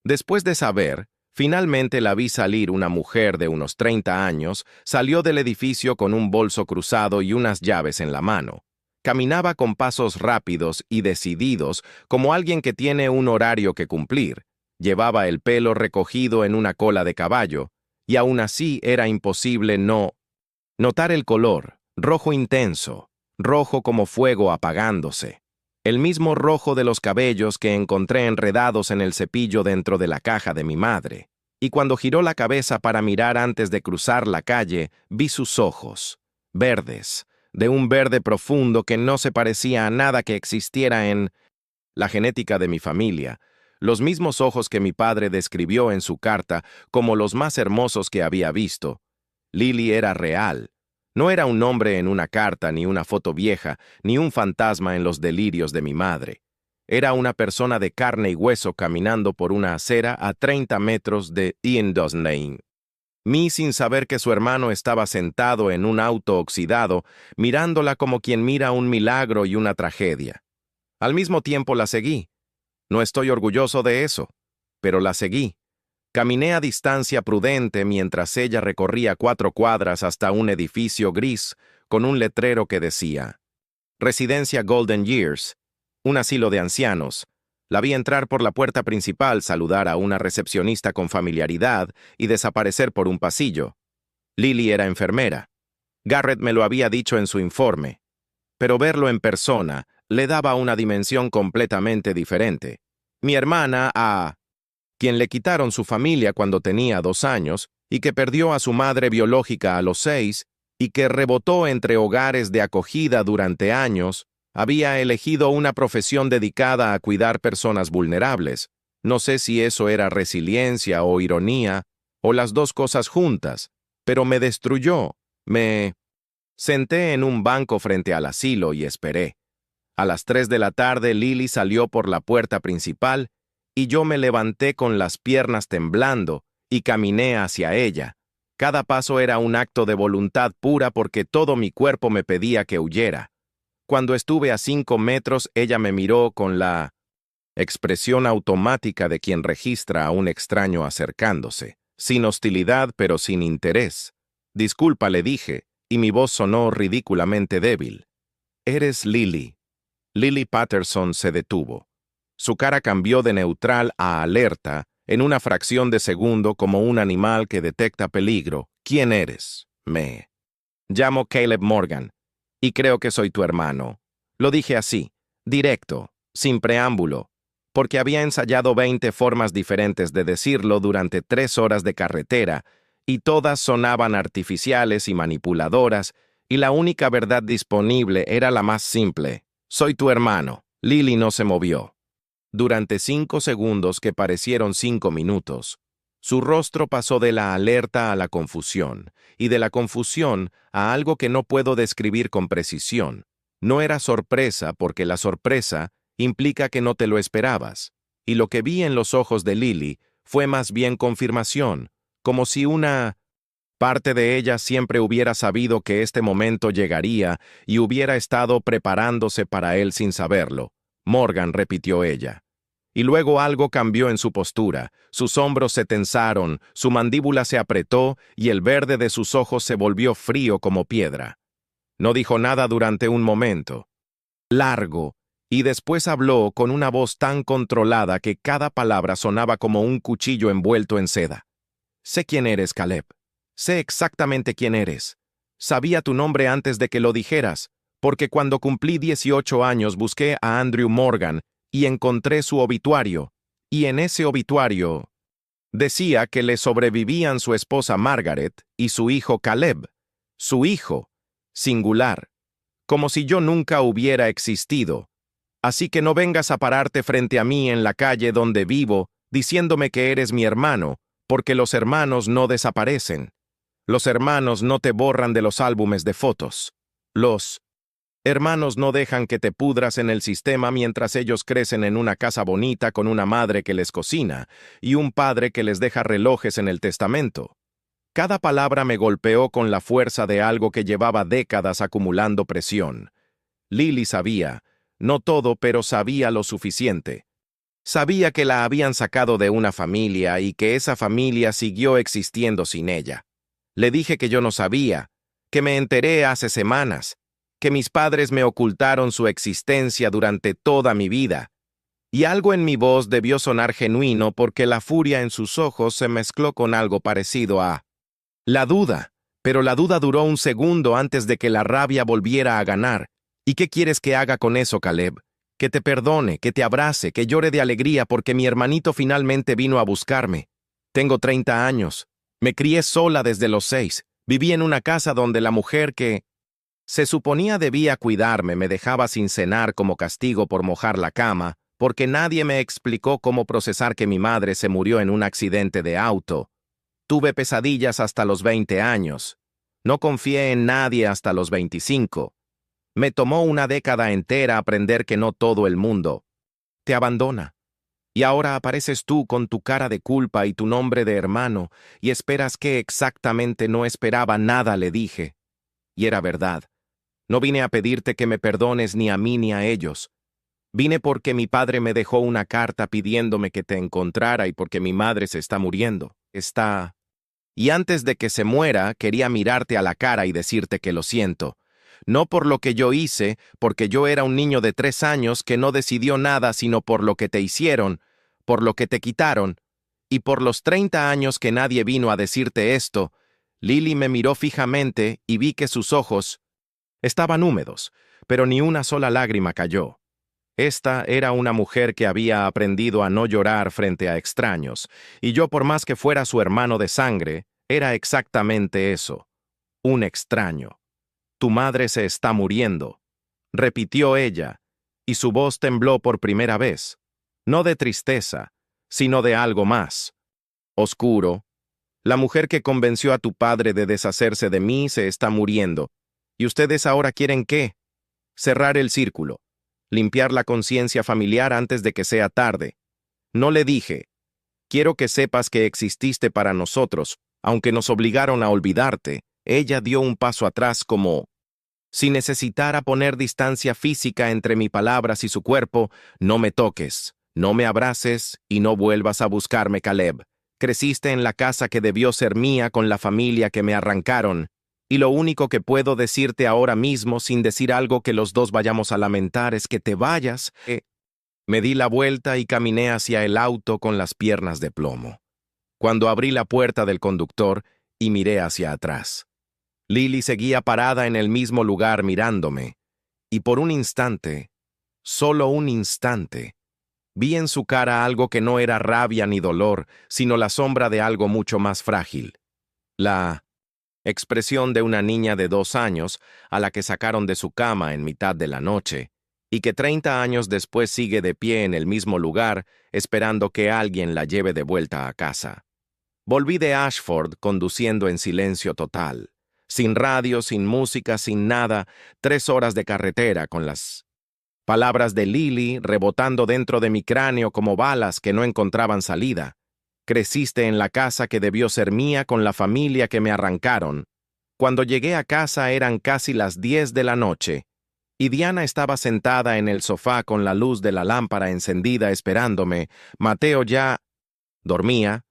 después de saber. Finalmente la vi salir. Una mujer de unos 30 años, salió del edificio con un bolso cruzado y unas llaves en la mano. Caminaba con pasos rápidos y decididos, como alguien que tiene un horario que cumplir. Llevaba el pelo recogido en una cola de caballo, y aún así era imposible no notar el color, rojo intenso, rojo como fuego apagándose. El mismo rojo de los cabellos que encontré enredados en el cepillo dentro de la caja de mi madre. Y cuando giró la cabeza para mirar antes de cruzar la calle, vi sus ojos, verdes, de un verde profundo que no se parecía a nada que existiera en la genética de mi familia, los mismos ojos que mi padre describió en su carta como los más hermosos que había visto. Lily era real. No era un nombre en una carta, ni una foto vieja, ni un fantasma en los delirios de mi madre. Era una persona de carne y hueso caminando por una acera a 30 metros de Ian Dosnane. Vi sin saber que su hermano estaba sentado en un auto oxidado, mirándola como quien mira un milagro y una tragedia. Al mismo tiempo la seguí. No estoy orgulloso de eso, pero la seguí. Caminé a distancia prudente mientras ella recorría 4 cuadras hasta un edificio gris con un letrero que decía Residencia Golden Years, un asilo de ancianos. La vi entrar por la puerta principal, saludar a una recepcionista con familiaridad y desaparecer por un pasillo. Lily era enfermera. Garrett me lo había dicho en su informe, pero verlo en persona le daba una dimensión completamente diferente. Mi hermana, a quien le quitaron su familia cuando tenía 2 años y que perdió a su madre biológica a los 6 y que rebotó entre hogares de acogida durante años, había elegido una profesión dedicada a cuidar personas vulnerables. No sé si eso era resiliencia o ironía, o las 2 cosas juntas, pero me destruyó. Me senté en un banco frente al asilo y esperé. A las 3 de la tarde Lily salió por la puerta principal y yo me levanté con las piernas temblando y caminé hacia ella. Cada paso era un acto de voluntad pura porque todo mi cuerpo me pedía que huyera. Cuando estuve a 5 metros, ella me miró con la expresión automática de quien registra a un extraño acercándose, sin hostilidad pero sin interés. Disculpa, le dije, y mi voz sonó ridículamente débil. Eres Lily. Lily Patterson se detuvo. Su cara cambió de neutral a alerta En una fracción de segundo, como un animal que detecta peligro. ¿Quién eres? Me llamo Caleb Morgan, y creo que soy tu hermano. Lo dije así, directo, sin preámbulo, porque había ensayado 20 formas diferentes de decirlo durante 3 horas de carretera, y todas sonaban artificiales y manipuladoras, y la única verdad disponible era la más simple. Soy tu hermano. Lily no se movió. Durante 5 segundos que parecieron 5 minutos, su rostro pasó de la alerta a la confusión, y de la confusión a algo que no puedo describir con precisión. No era sorpresa porque la sorpresa implica que no te lo esperabas, y lo que vi en los ojos de Lily fue más bien confirmación, como si una parte de ella siempre hubiera sabido que este momento llegaría y hubiera estado preparándose para él sin saberlo. Morgan, repitió ella. Y luego algo cambió en su postura, sus hombros se tensaron, su mandíbula se apretó y el verde de sus ojos se volvió frío como piedra. No dijo nada durante un momento largo, y después habló con una voz tan controlada que cada palabra sonaba como un cuchillo envuelto en seda. Sé quién eres, Caleb. Sé exactamente quién eres. Sabía tu nombre antes de que lo dijeras, porque cuando cumplí 18 años busqué a Andrew Morgan y encontré su obituario, y en ese obituario decía que le sobrevivían su esposa Margaret y su hijo Caleb, su hijo, singular, como si yo nunca hubiera existido. Así que no vengas a pararte frente a mí en la calle donde vivo diciéndome que eres mi hermano, porque los hermanos no desaparecen. Los hermanos no te borran de los álbumes de fotos. Los hermanos no dejan que te pudras en el sistema mientras ellos crecen en una casa bonita con una madre que les cocina y un padre que les deja relojes en el testamento. Cada palabra me golpeó con la fuerza de algo que llevaba décadas acumulando presión. Lily sabía, no todo, pero sabía lo suficiente. Sabía que la habían sacado de una familia y que esa familia siguió existiendo sin ella. Le dije que yo no sabía, que me enteré hace semanas, que mis padres me ocultaron su existencia durante toda mi vida. Y algo en mi voz debió sonar genuino porque la furia en sus ojos se mezcló con algo parecido a la duda, pero la duda duró un segundo antes de que la rabia volviera a ganar. ¿Y qué quieres que haga con eso, Caleb? Que te perdone, que te abrace, que llore de alegría porque mi hermanito finalmente vino a buscarme. Tengo 30 años. Me crié sola desde los 6. Viví en una casa donde la mujer que se suponía debía cuidarme me dejaba sin cenar como castigo por mojar la cama, porque nadie me explicó cómo procesar que mi madre se murió en un accidente de auto. Tuve pesadillas hasta los 20 años. No confié en nadie hasta los 25. Me tomó una década entera aprender que no todo el mundo te abandona. Y ahora apareces tú con tu cara de culpa y tu nombre de hermano, y esperas que exactamente no esperaba nada, le dije. Y era verdad. No vine a pedirte que me perdones ni a mí ni a ellos. Vine porque mi padre me dejó una carta pidiéndome que te encontrara y porque mi madre se está muriendo. Y antes de que se muera, quería mirarte a la cara y decirte que lo siento. No por lo que yo hice, porque yo era un niño de 3 años que no decidió nada, sino por lo que te hicieron, por lo que te quitaron, y por los 30 años que nadie vino a decirte esto. Lily me miró fijamente y vi que sus ojos estaban húmedos, pero ni una sola lágrima cayó. Esta era una mujer que había aprendido a no llorar frente a extraños, y yo, por más que fuera su hermano de sangre, era exactamente eso, un extraño. Tu madre se está muriendo, repitió ella, y su voz tembló por primera vez, no de tristeza, sino de algo más. Oscuro. La mujer que convenció a tu padre de deshacerse de mí se está muriendo, ¿y ustedes ahora quieren qué? Cerrar el círculo, limpiar la conciencia familiar antes de que sea tarde. No le dije, quiero que sepas que exististe para nosotros, aunque nos obligaron a olvidarte. Ella dio un paso atrás como si necesitara poner distancia física entre mis palabras y su cuerpo. No me toques, no me abraces y no vuelvas a buscarme, Caleb. Creciste en la casa que debió ser mía con la familia que me arrancaron, y lo único que puedo decirte ahora mismo sin decir algo que los dos vayamos a lamentar es que te vayas. Me di la vuelta y caminé hacia el auto con las piernas de plomo. Cuando abrí la puerta del conductor y miré hacia atrás, Lily seguía parada en el mismo lugar mirándome, y por un instante, solo un instante, vi en su cara algo que no era rabia ni dolor, sino la sombra de algo mucho más frágil. La expresión de una niña de 2 años a la que sacaron de su cama en mitad de la noche, y que 30 años después sigue de pie en el mismo lugar, esperando que alguien la lleve de vuelta a casa. Volví de Ashford conduciendo en silencio total, sin radio, sin música, sin nada, 3 horas de carretera con las palabras de Lily rebotando dentro de mi cráneo como balas que no encontraban salida. Creciste en la casa que debió ser mía con la familia que me arrancaron. Cuando llegué a casa eran casi las 10 de la noche, y Diana estaba sentada en el sofá con la luz de la lámpara encendida esperándome. Mateo ya dormía,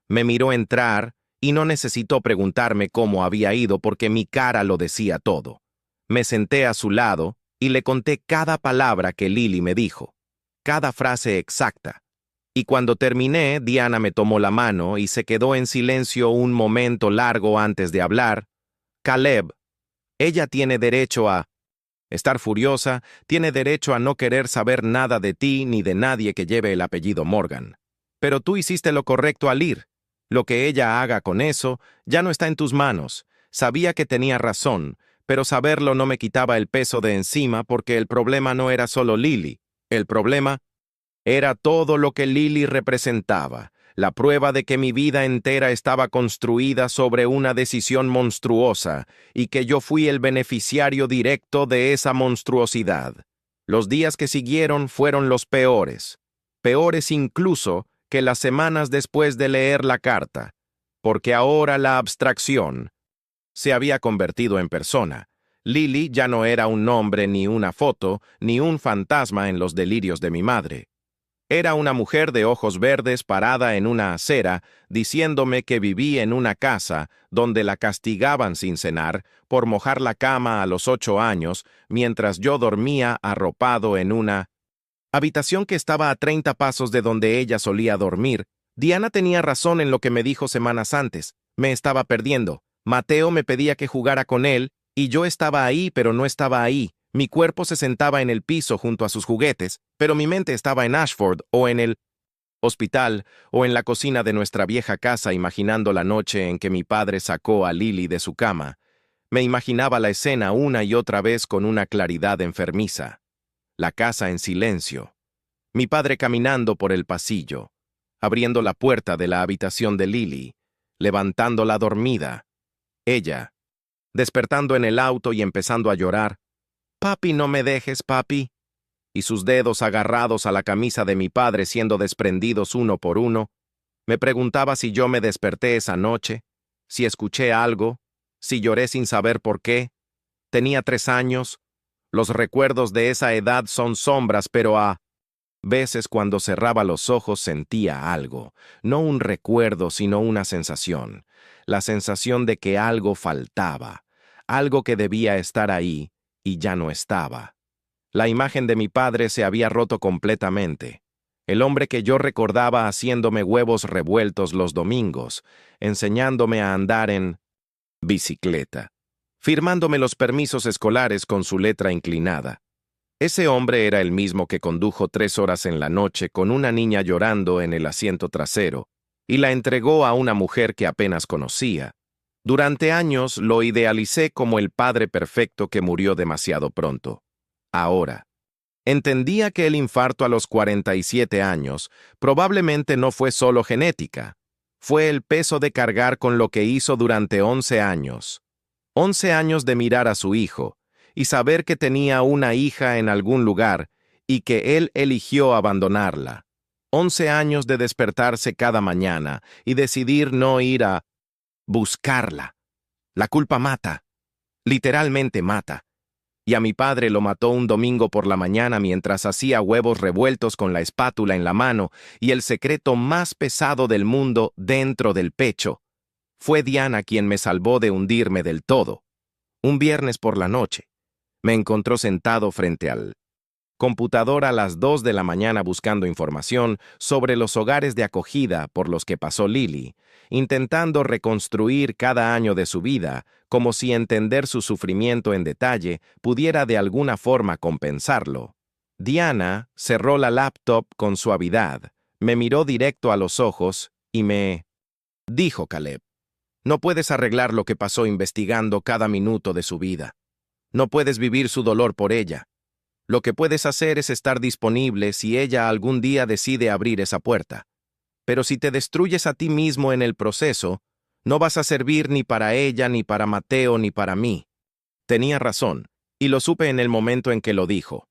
me miró entrar y no necesitó preguntarme cómo había ido porque mi cara lo decía todo. Me senté a su lado y le conté cada palabra que Lily me dijo, cada frase exacta. Y cuando terminé, Diana me tomó la mano y se quedó en silencio un momento largo antes de hablar. Caleb, ella tiene derecho a estar furiosa, tiene derecho a no querer saber nada de ti ni de nadie que lleve el apellido Morgan. Pero tú hiciste lo correcto al ir. Lo que ella haga con eso ya no está en tus manos. Sabía que tenía razón, pero saberlo no me quitaba el peso de encima porque el problema no era solo Lily. El problema era todo lo que Lily representaba, la prueba de que mi vida entera estaba construida sobre una decisión monstruosa y que yo fui el beneficiario directo de esa monstruosidad. Los días que siguieron fueron los peores, peores incluso que las semanas después de leer la carta, porque ahora la abstracción se había convertido en persona. Lily ya no era un nombre, ni una foto, ni un fantasma en los delirios de mi madre. Era una mujer de ojos verdes parada en una acera, diciéndome que viví en una casa donde la castigaban sin cenar por mojar la cama a los 8 años, mientras yo dormía arropado en una habitación que estaba a 30 pasos de donde ella solía dormir. Diana tenía razón en lo que me dijo semanas antes. Me estaba perdiendo. Mateo me pedía que jugara con él, y yo estaba ahí, pero no estaba ahí. Mi cuerpo se sentaba en el piso junto a sus juguetes, pero mi mente estaba en Ashford, o en el hospital, o en la cocina de nuestra vieja casa imaginando la noche en que mi padre sacó a Lily de su cama. Me imaginaba la escena una y otra vez con una claridad enfermiza. La casa en silencio. Mi padre caminando por el pasillo, abriendo la puerta de la habitación de Lily, levantándola dormida. Ella, despertando en el auto y empezando a llorar. «Papi, no me dejes, papi». Y sus dedos agarrados a la camisa de mi padre siendo desprendidos uno por uno. Me preguntaba si yo me desperté esa noche, si escuché algo, si lloré sin saber por qué. Tenía 3 años. Los recuerdos de esa edad son sombras, pero a veces cuando cerraba los ojos sentía algo, no un recuerdo, sino una sensación. La sensación de que algo faltaba, algo que debía estar ahí y ya no estaba. La imagen de mi padre se había roto completamente. El hombre que yo recordaba haciéndome huevos revueltos los domingos, enseñándome a andar en bicicleta, firmándome los permisos escolares con su letra inclinada. Ese hombre era el mismo que condujo 3 horas en la noche con una niña llorando en el asiento trasero y la entregó a una mujer que apenas conocía. Durante años lo idealicé como el padre perfecto que murió demasiado pronto. Ahora, entendía que el infarto a los 47 años probablemente no fue solo genética. Fue el peso de cargar con lo que hizo durante 11 años. 11 años de mirar a su hijo y saber que tenía una hija en algún lugar y que él eligió abandonarla. 11 años de despertarse cada mañana y decidir no ir a buscarla. La culpa mata, literalmente mata. Y a mi padre lo mató un domingo por la mañana mientras hacía huevos revueltos con la espátula en la mano y el secreto más pesado del mundo dentro del pecho. Fue Diana quien me salvó de hundirme del todo. Un viernes por la noche, me encontró sentado frente al computadora a las 2 de la mañana buscando información sobre los hogares de acogida por los que pasó Lily, intentando reconstruir cada año de su vida, como si entender su sufrimiento en detalle pudiera de alguna forma compensarlo. Diana cerró la laptop con suavidad, me miró directo a los ojos y me dijo: Caleb, no puedes arreglar lo que pasó investigando cada minuto de su vida. No puedes vivir su dolor por ella. Lo que puedes hacer es estar disponible si ella algún día decide abrir esa puerta. Pero si te destruyes a ti mismo en el proceso, no vas a servir ni para ella, ni para Mateo, ni para mí. Tenía razón, y lo supe en el momento en que lo dijo.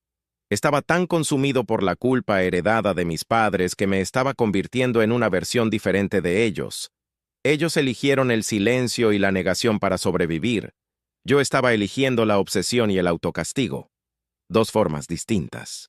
Estaba tan consumido por la culpa heredada de mis padres que me estaba convirtiendo en una versión diferente de ellos. Ellos eligieron el silencio y la negación para sobrevivir. Yo estaba eligiendo la obsesión y el autocastigo. Dos formas distintas.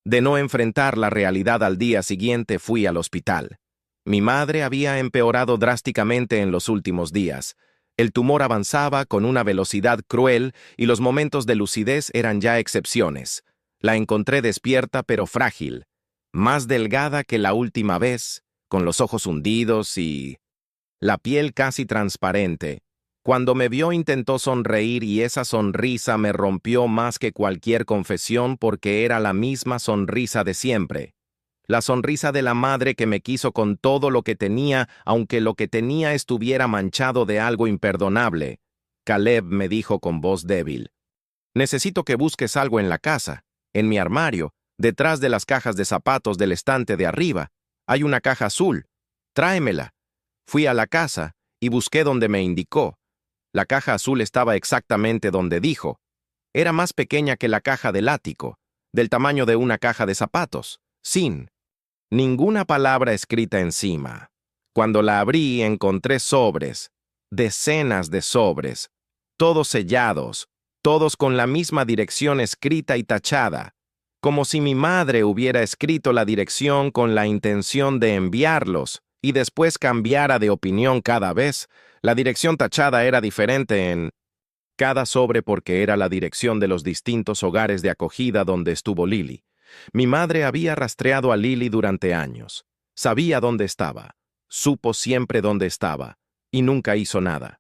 De no enfrentar la realidad al día siguiente fui al hospital. Mi madre había empeorado drásticamente en los últimos días. El tumor avanzaba con una velocidad cruel y los momentos de lucidez eran ya excepciones. La encontré despierta pero frágil, más delgada que la última vez, con los ojos hundidos y la piel casi transparente. Cuando me vio intentó sonreír y esa sonrisa me rompió más que cualquier confesión porque era la misma sonrisa de siempre. La sonrisa de la madre que me quiso con todo lo que tenía, aunque lo que tenía estuviera manchado de algo imperdonable. Caleb me dijo con voz débil: necesito que busques algo en la casa. En mi armario, detrás de las cajas de zapatos del estante de arriba, hay una caja azul. Tráemela. Fui a la casa y busqué donde me indicó. La caja azul estaba exactamente donde dijo. Era más pequeña que la caja del ático, del tamaño de una caja de zapatos, sin ninguna palabra escrita encima. Cuando la abrí, encontré sobres, decenas de sobres, todos sellados, todos con la misma dirección escrita y tachada, como si mi madre hubiera escrito la dirección con la intención de enviarlos y después cambiara de opinión cada vez. La dirección tachada era diferente en cada sobre porque era la dirección de los distintos hogares de acogida donde estuvo Lily. Mi madre había rastreado a Lily durante años. Sabía dónde estaba, supo siempre dónde estaba, y nunca hizo nada.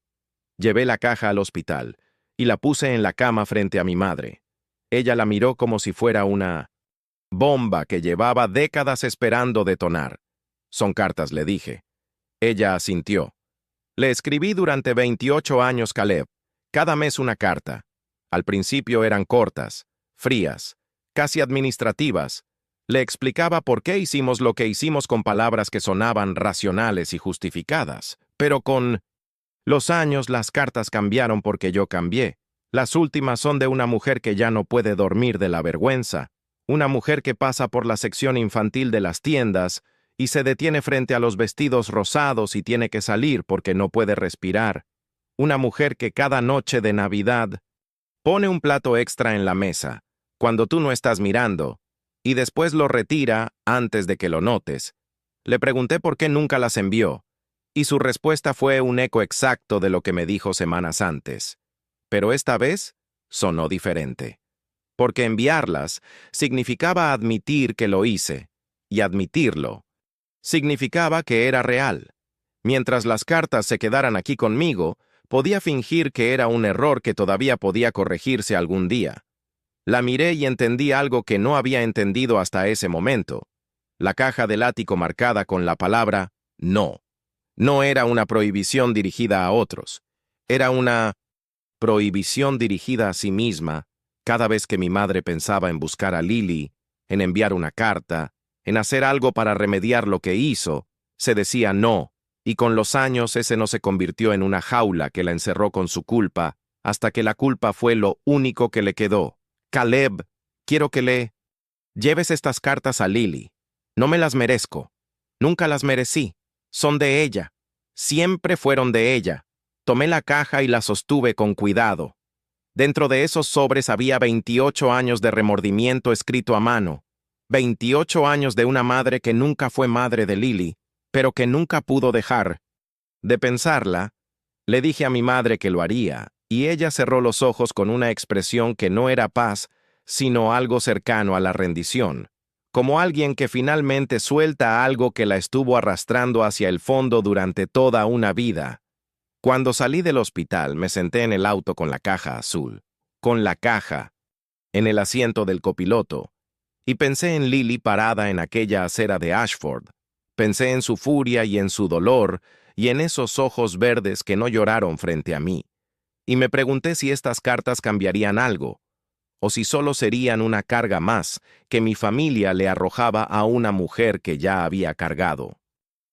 Llevé la caja al hospital y la puse en la cama frente a mi madre. Ella la miró como si fuera una bomba que llevaba décadas esperando detonar. Son cartas, le dije. Ella asintió. Le escribí durante 28 años, Caleb. Cada mes una carta. Al principio eran cortas, frías, casi administrativas. Le explicaba por qué hicimos lo que hicimos con palabras que sonaban racionales y justificadas. Pero con los años las cartas cambiaron porque yo cambié. Las últimas son de una mujer que ya no puede dormir de la vergüenza, una mujer que pasa por la sección infantil de las tiendas y se detiene frente a los vestidos rosados y tiene que salir porque no puede respirar. Una mujer que cada noche de Navidad pone un plato extra en la mesa, cuando tú no estás mirando, y después lo retira antes de que lo notes. Le pregunté por qué nunca las envió, y su respuesta fue un eco exacto de lo que me dijo semanas antes. Pero esta vez sonó diferente. Porque enviarlas significaba admitir que lo hice, y admitirlo significaba que era real. Mientras las cartas se quedaran aquí conmigo, podía fingir que era un error que todavía podía corregirse algún día. La miré y entendí algo que no había entendido hasta ese momento. La caja del ático marcada con la palabra no. No era una prohibición dirigida a otros. Era una prohibición dirigida a sí misma cada vez que mi madre pensaba en buscar a Lily, en enviar una carta, en hacer algo para remediar lo que hizo, se decía no, y con los años ese no se convirtió en una jaula que la encerró con su culpa, hasta que la culpa fue lo único que le quedó. Caleb, quiero que le lleves estas cartas a Lily. No me las merezco. Nunca las merecí. Son de ella. Siempre fueron de ella. Tomé la caja y la sostuve con cuidado. Dentro de esos sobres había 28 años de remordimiento escrito a mano. 28 años de una madre que nunca fue madre de Lily, pero que nunca pudo dejar de pensarla. Le dije a mi madre que lo haría, y ella cerró los ojos con una expresión que no era paz, sino algo cercano a la rendición, como alguien que finalmente suelta algo que la estuvo arrastrando hacia el fondo durante toda una vida. Cuando salí del hospital, me senté en el auto con la caja azul, con la caja, en el asiento del copiloto, y pensé en Lily parada en aquella acera de Ashford. Pensé en su furia y en su dolor, y en esos ojos verdes que no lloraron frente a mí. Y me pregunté si estas cartas cambiarían algo, o si solo serían una carga más que mi familia le arrojaba a una mujer que ya había cargado.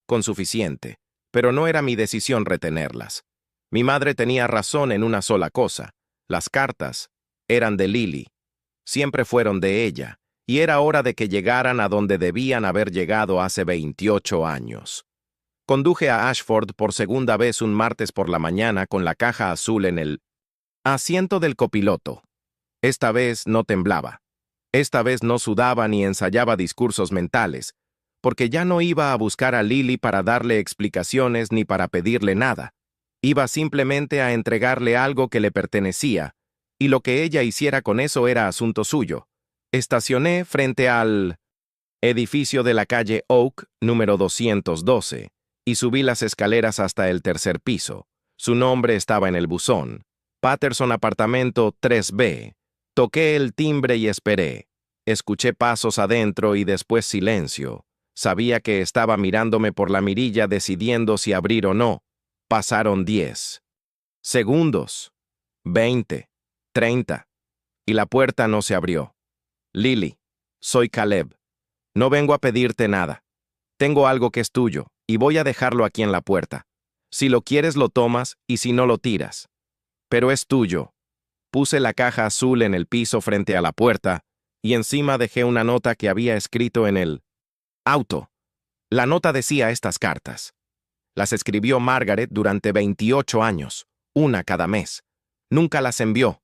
Con suficiente, pero no era mi decisión retenerlas. Mi madre tenía razón en una sola cosa: las cartas eran de Lily. Siempre fueron de ella, y era hora de que llegaran a donde debían haber llegado hace 28 años. Conduje a Ashford por segunda vez un martes por la mañana con la caja azul en el asiento del copiloto. Esta vez no temblaba. Esta vez no sudaba ni ensayaba discursos mentales, porque ya no iba a buscar a Lily para darle explicaciones ni para pedirle nada. Iba simplemente a entregarle algo que le pertenecía, y lo que ella hiciera con eso era asunto suyo. Estacioné frente al edificio de la calle Oak, número 212, y subí las escaleras hasta el tercer piso. Su nombre estaba en el buzón: Patterson Apartamento 3B. Toqué el timbre y esperé. Escuché pasos adentro y después silencio. Sabía que estaba mirándome por la mirilla decidiendo si abrir o no. Pasaron 10 segundos, 20, 30, y la puerta no se abrió. Lily, soy Caleb. No vengo a pedirte nada. Tengo algo que es tuyo, y voy a dejarlo aquí en la puerta. Si lo quieres lo tomas, y si no lo tiras. Pero es tuyo. Puse la caja azul en el piso frente a la puerta, y encima dejé una nota que había escrito en el auto. La nota decía estas cartas. Las escribió Margaret durante 28 años, una cada mes. Nunca las envió.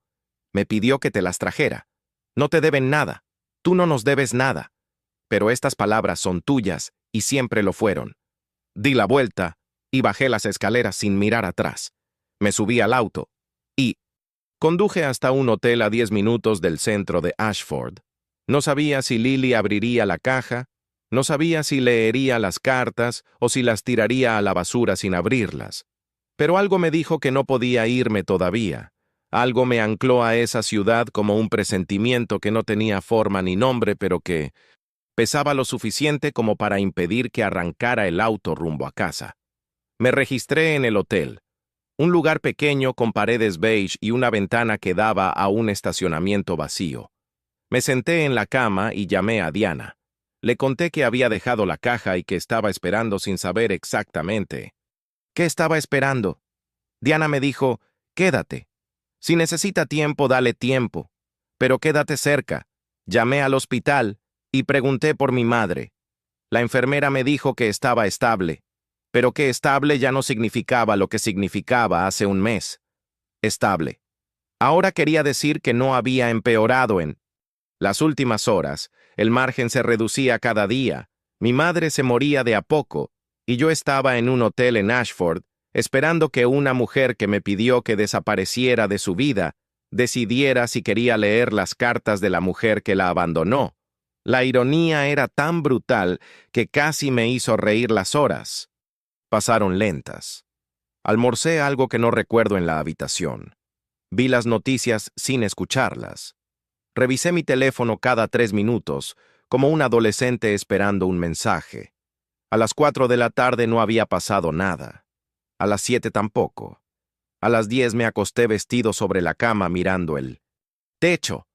Me pidió que te las trajera. No te deben nada. Tú no nos debes nada. Pero estas palabras son tuyas y siempre lo fueron. Di la vuelta y bajé las escaleras sin mirar atrás. Me subí al auto y conduje hasta un hotel a 10 minutos del centro de Ashford. No sabía si Lily abriría la caja, no sabía si leería las cartas o si las tiraría a la basura sin abrirlas. Pero algo me dijo que no podía irme todavía. Algo me ancló a esa ciudad como un presentimiento que no tenía forma ni nombre, pero que pesaba lo suficiente como para impedir que arrancara el auto rumbo a casa. Me registré en el hotel. Un lugar pequeño con paredes beige y una ventana que daba a un estacionamiento vacío. Me senté en la cama y llamé a Diana. Le conté que había dejado la caja y que estaba esperando sin saber exactamente qué estaba esperando. Diana me dijo: quédate. Si necesita tiempo, dale tiempo. Pero quédate cerca. Llamé al hospital y pregunté por mi madre. La enfermera me dijo que estaba estable, pero que estable ya no significaba lo que significaba hace un mes. Estable. Ahora quería decir que no había empeorado en las últimas horas. El margen se reducía cada día. Mi madre se moría de a poco, y yo estaba en un hotel en Ashford, esperando que una mujer que me pidió que desapareciera de su vida decidiera si quería leer las cartas de la mujer que la abandonó. La ironía era tan brutal que casi me hizo reír las horas. Pasaron lentas. Almorcé algo que no recuerdo en la habitación. Vi las noticias sin escucharlas. Revisé mi teléfono cada 3 minutos, como un adolescente esperando un mensaje. A las 4 de la tarde no había pasado nada. A las 7 tampoco. A las 10 me acosté vestido sobre la cama mirando el techo,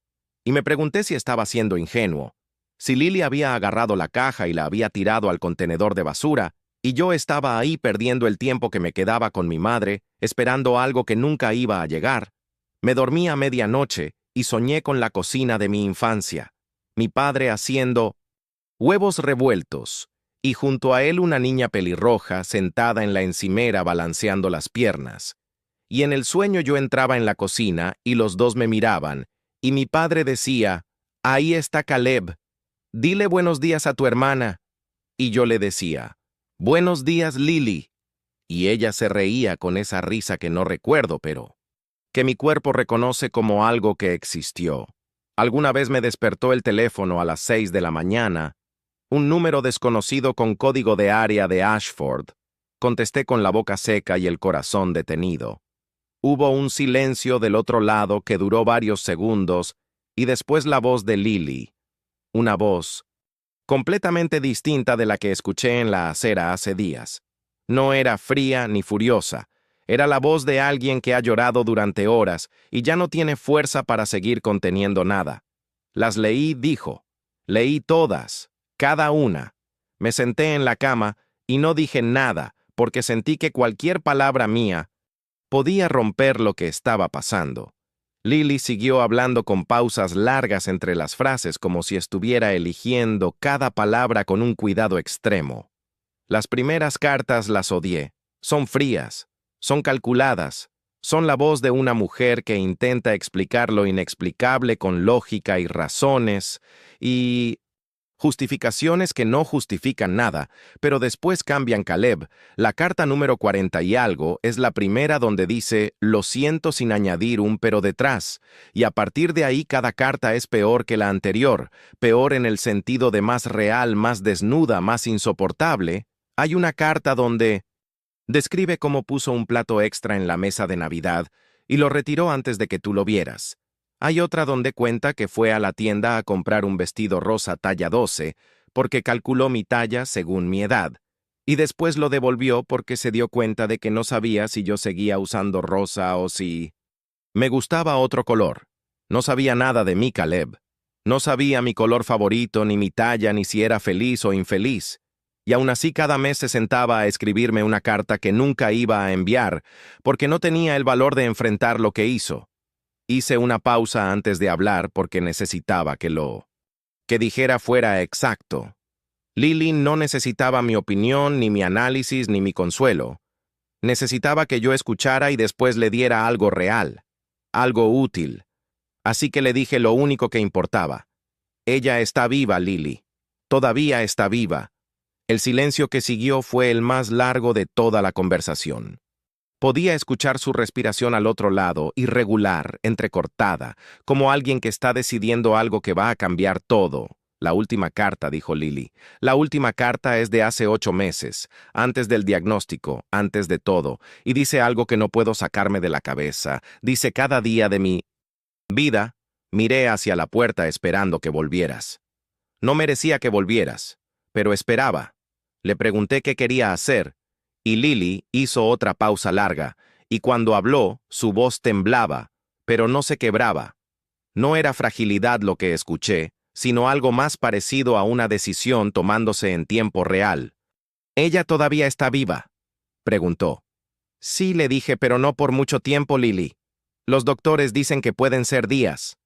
y me pregunté si estaba siendo ingenuo, si Lily había agarrado la caja y la había tirado al contenedor de basura, y yo estaba ahí perdiendo el tiempo que me quedaba con mi madre, esperando algo que nunca iba a llegar. Me dormí a medianoche y soñé con la cocina de mi infancia, mi padre haciendo huevos revueltos, y junto a él una niña pelirroja sentada en la encimera balanceando las piernas. Y en el sueño yo entraba en la cocina y los dos me miraban, y mi padre decía: ahí está Caleb, dile buenos días a tu hermana. Y yo le decía: buenos días, Lily. Y ella se reía con esa risa que no recuerdo, pero que mi cuerpo reconoce como algo que existió. Alguna vez me despertó el teléfono a las 6 de la mañana, un número desconocido con código de área de Ashford. Contesté con la boca seca y el corazón detenido. Hubo un silencio del otro lado que duró varios segundos y después la voz de Lily. Una voz completamente distinta de la que escuché en la acera hace días. No era fría ni furiosa. Era la voz de alguien que ha llorado durante horas y ya no tiene fuerza para seguir conteniendo nada. Las leí, dijo. Leí todas, cada una. Me senté en la cama y no dije nada porque sentí que cualquier palabra mía podía romper lo que estaba pasando. Lily siguió hablando con pausas largas entre las frases como si estuviera eligiendo cada palabra con un cuidado extremo. Las primeras cartas las odié. Son frías, son calculadas, son la voz de una mujer que intenta explicar lo inexplicable con lógica y razones y justificaciones que no justifican nada, pero después cambian. Caleb. La carta número 40 y algo es la primera donde dice «lo siento» sin añadir un pero detrás, y a partir de ahí cada carta es peor que la anterior, peor en el sentido de más real, más desnuda, más insoportable. Hay una carta donde describe cómo puso un plato extra en la mesa de Navidad y lo retiró antes de que tú lo vieras. Hay otra donde cuenta que fue a la tienda a comprar un vestido rosa talla 12 porque calculó mi talla según mi edad, y después lo devolvió porque se dio cuenta de que no sabía si yo seguía usando rosa o si me gustaba otro color. No sabía nada de mí, Caleb. No sabía mi color favorito, ni mi talla, ni si era feliz o infeliz. Y aún así cada mes se sentaba a escribirme una carta que nunca iba a enviar porque no tenía el valor de enfrentar lo que hizo. Hice una pausa antes de hablar porque necesitaba que lo que dijera fuera exacto. Lily no necesitaba mi opinión, ni mi análisis, ni mi consuelo. Necesitaba que yo escuchara y después le diera algo real, algo útil. Así que le dije lo único que importaba. Ella está viva, Lily. Todavía está viva. El silencio que siguió fue el más largo de toda la conversación. Podía escuchar su respiración al otro lado, irregular, entrecortada, como alguien que está decidiendo algo que va a cambiar todo. La última carta, dijo Lily. La última carta es de hace 8 meses, antes del diagnóstico, antes de todo, y dice algo que no puedo sacarme de la cabeza. Dice cada día de mi vida, miré hacia la puerta esperando que volvieras. No merecía que volvieras, pero esperaba. Le pregunté qué quería hacer, y Lily hizo otra pausa larga, y cuando habló, su voz temblaba, pero no se quebraba. No era fragilidad lo que escuché, sino algo más parecido a una decisión tomándose en tiempo real. ¿Ella todavía está viva?, preguntó. Sí, le dije, pero no por mucho tiempo, Lily. Los doctores dicen que pueden ser días.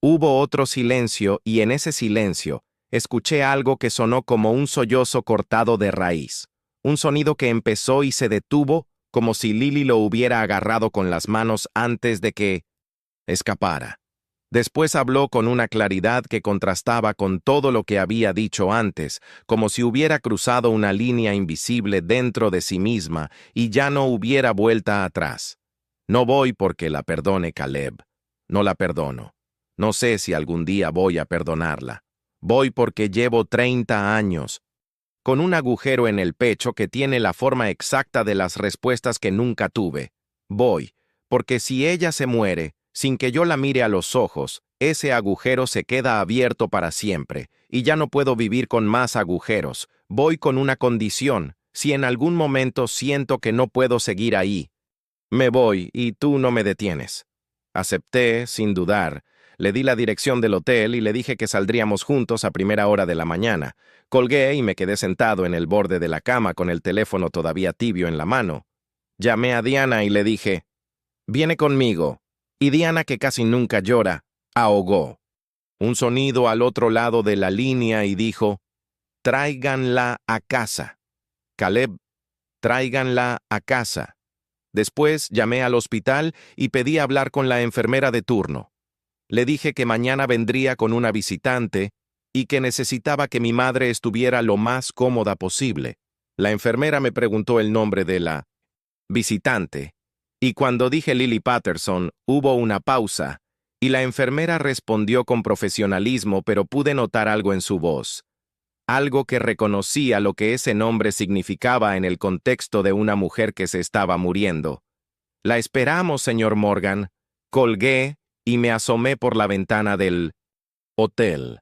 Hubo otro silencio y en ese silencio escuché algo que sonó como un sollozo cortado de raíz. Un sonido que empezó y se detuvo como si Lily lo hubiera agarrado con las manos antes de que escapara. Después habló con una claridad que contrastaba con todo lo que había dicho antes, como si hubiera cruzado una línea invisible dentro de sí misma y ya no hubiera vuelta atrás. No voy porque la perdone, Caleb. No la perdono. No sé si algún día voy a perdonarla. Voy porque llevo 30 años, con un agujero en el pecho que tiene la forma exacta de las respuestas que nunca tuve. Voy, porque si ella se muere, sin que yo la mire a los ojos, ese agujero se queda abierto para siempre, y ya no puedo vivir con más agujeros. Voy con una condición: si en algún momento siento que no puedo seguir ahí, me voy y tú no me detienes. Acepté, sin dudar. Le di la dirección del hotel y le dije que saldríamos juntos a primera hora de la mañana. Colgué y me quedé sentado en el borde de la cama con el teléfono todavía tibio en la mano. Llamé a Diana y le dije, «Viene conmigo». Y Diana, que casi nunca llora, ahogó. Un sonido al otro lado de la línea y dijo, «Tráiganla a casa. Caleb, tráiganla a casa». Después llamé al hospital y pedí hablar con la enfermera de turno. Le dije que mañana vendría con una visitante y que necesitaba que mi madre estuviera lo más cómoda posible. La enfermera me preguntó el nombre de la visitante, y cuando dije Lily Patterson, hubo una pausa, Y la enfermera respondió con profesionalismo, pero pude notar algo en su voz. Algo que reconocía lo que ese nombre significaba en el contexto de una mujer que se estaba muriendo. La esperamos, señor Morgan. Colgué y me asomé por la ventana del hotel.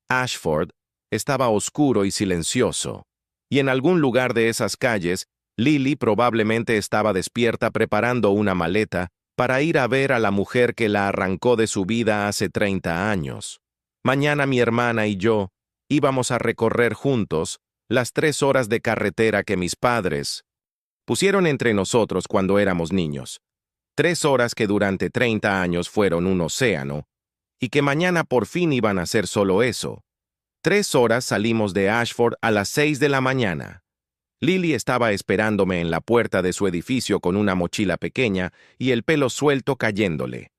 Ashford estaba oscuro y silencioso, y en algún lugar de esas calles, Lily probablemente estaba despierta preparando una maleta para ir a ver a la mujer que la arrancó de su vida hace 30 años. Mañana mi hermana y yo íbamos a recorrer juntos las 3 horas de carretera que mis padres pusieron entre nosotros cuando éramos niños. 3 horas que durante 30 años fueron un océano, y que mañana por fin iban a ser solo eso. 3 horas salimos de Ashford a las 6 de la mañana. Lily estaba esperándome en la puerta de su edificio con una mochila pequeña y el pelo suelto cayéndole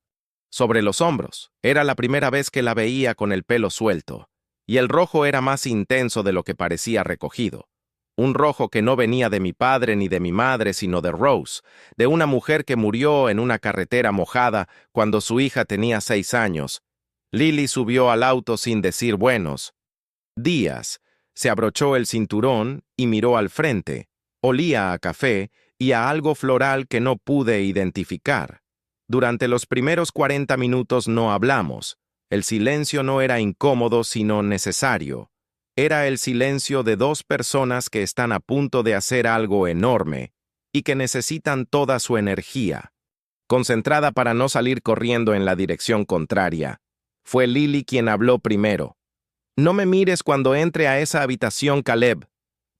sobre los hombros. Era la primera vez que la veía con el pelo suelto, y el rojo era más intenso de lo que parecía recogido. Un rojo que no venía de mi padre ni de mi madre, sino de Rose, de una mujer que murió en una carretera mojada cuando su hija tenía 6 años. Lily subió al auto sin decir buenos días, se abrochó el cinturón y miró al frente. Olía a café y a algo floral que no pude identificar. Durante los primeros 40 minutos no hablamos. El silencio no era incómodo, sino necesario. Era el silencio de 2 personas que están a punto de hacer algo enorme y que necesitan toda su energía, concentrada para no salir corriendo en la dirección contraria. Fue Lily quien habló primero. No me mires cuando entre a esa habitación, Caleb.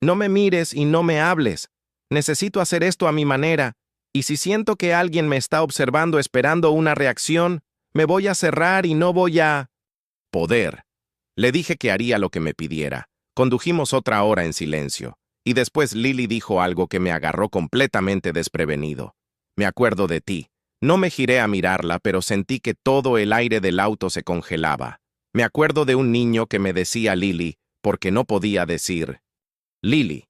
No me mires y no me hables. Necesito hacer esto a mi manera, y si siento que alguien me está observando esperando una reacción, me voy a cerrar y no voy a poder. Le dije que haría lo que me pidiera. Condujimos otra hora en silencio, y después Lily dijo algo que me agarró completamente desprevenido. Me acuerdo de ti. No me giré a mirarla, pero sentí que todo el aire del auto se congelaba. Me acuerdo de un niño que me decía Lily, porque no podía decir Lily.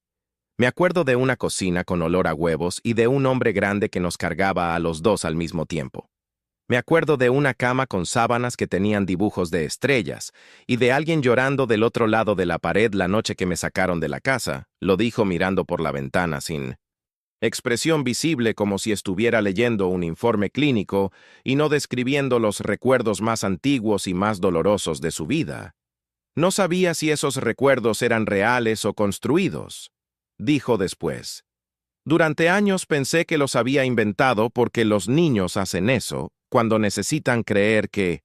Me acuerdo de una cocina con olor a huevos y de un hombre grande que nos cargaba a los 2 al mismo tiempo. Me acuerdo de una cama con sábanas que tenían dibujos de estrellas y de alguien llorando del otro lado de la pared la noche que me sacaron de la casa, lo dijo mirando por la ventana sin expresión visible, como si estuviera leyendo un informe clínico y no describiendo los recuerdos más antiguos y más dolorosos de su vida. No sabía si esos recuerdos eran reales o construidos. Dijo después. Durante años pensé que los había inventado porque los niños hacen eso cuando necesitan creer que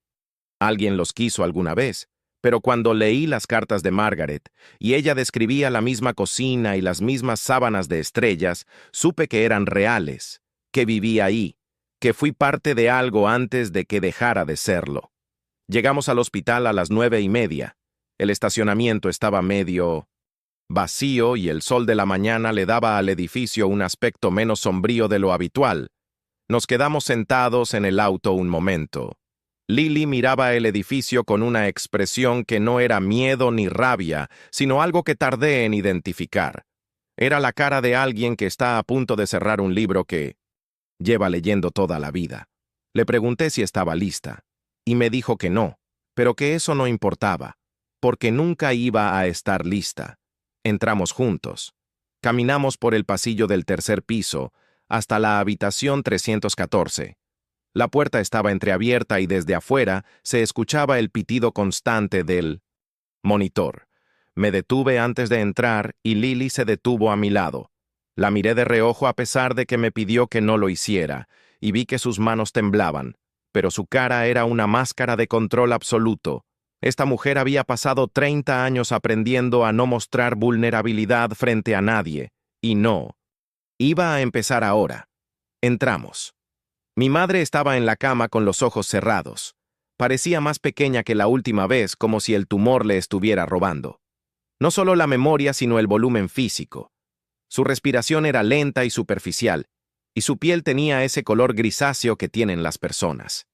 alguien los quiso alguna vez. Pero cuando leí las cartas de Margaret, y ella describía la misma cocina y las mismas sábanas de estrellas, supe que eran reales, que vivía ahí, que fui parte de algo antes de que dejara de serlo. Llegamos al hospital a las 9:30. El estacionamiento estaba medio vacío y el sol de la mañana le daba al edificio un aspecto menos sombrío de lo habitual. Nos quedamos sentados en el auto un momento. Lily miraba el edificio con una expresión que no era miedo ni rabia, sino algo que tardé en identificar. Era la cara de alguien que está a punto de cerrar un libro que lleva leyendo toda la vida. Le pregunté si estaba lista, y me dijo que no, pero que eso no importaba, porque nunca iba a estar lista. Entramos juntos. Caminamos por el pasillo del 3er piso hasta la habitación 314. La puerta estaba entreabierta y desde afuera se escuchaba el pitido constante del monitor. Me detuve antes de entrar y Lily se detuvo a mi lado. La miré de reojo a pesar de que me pidió que no lo hiciera, y vi que sus manos temblaban, pero su cara era una máscara de control absoluto. Esta mujer había pasado 30 años aprendiendo a no mostrar vulnerabilidad frente a nadie, y no. Iba a empezar ahora. Entramos. Mi madre estaba en la cama con los ojos cerrados. Parecía más pequeña que la última vez, como si el tumor le estuviera robando. No solo la memoria, sino el volumen físico. Su respiración era lenta y superficial, y su piel tenía ese color grisáceo que tienen las personas.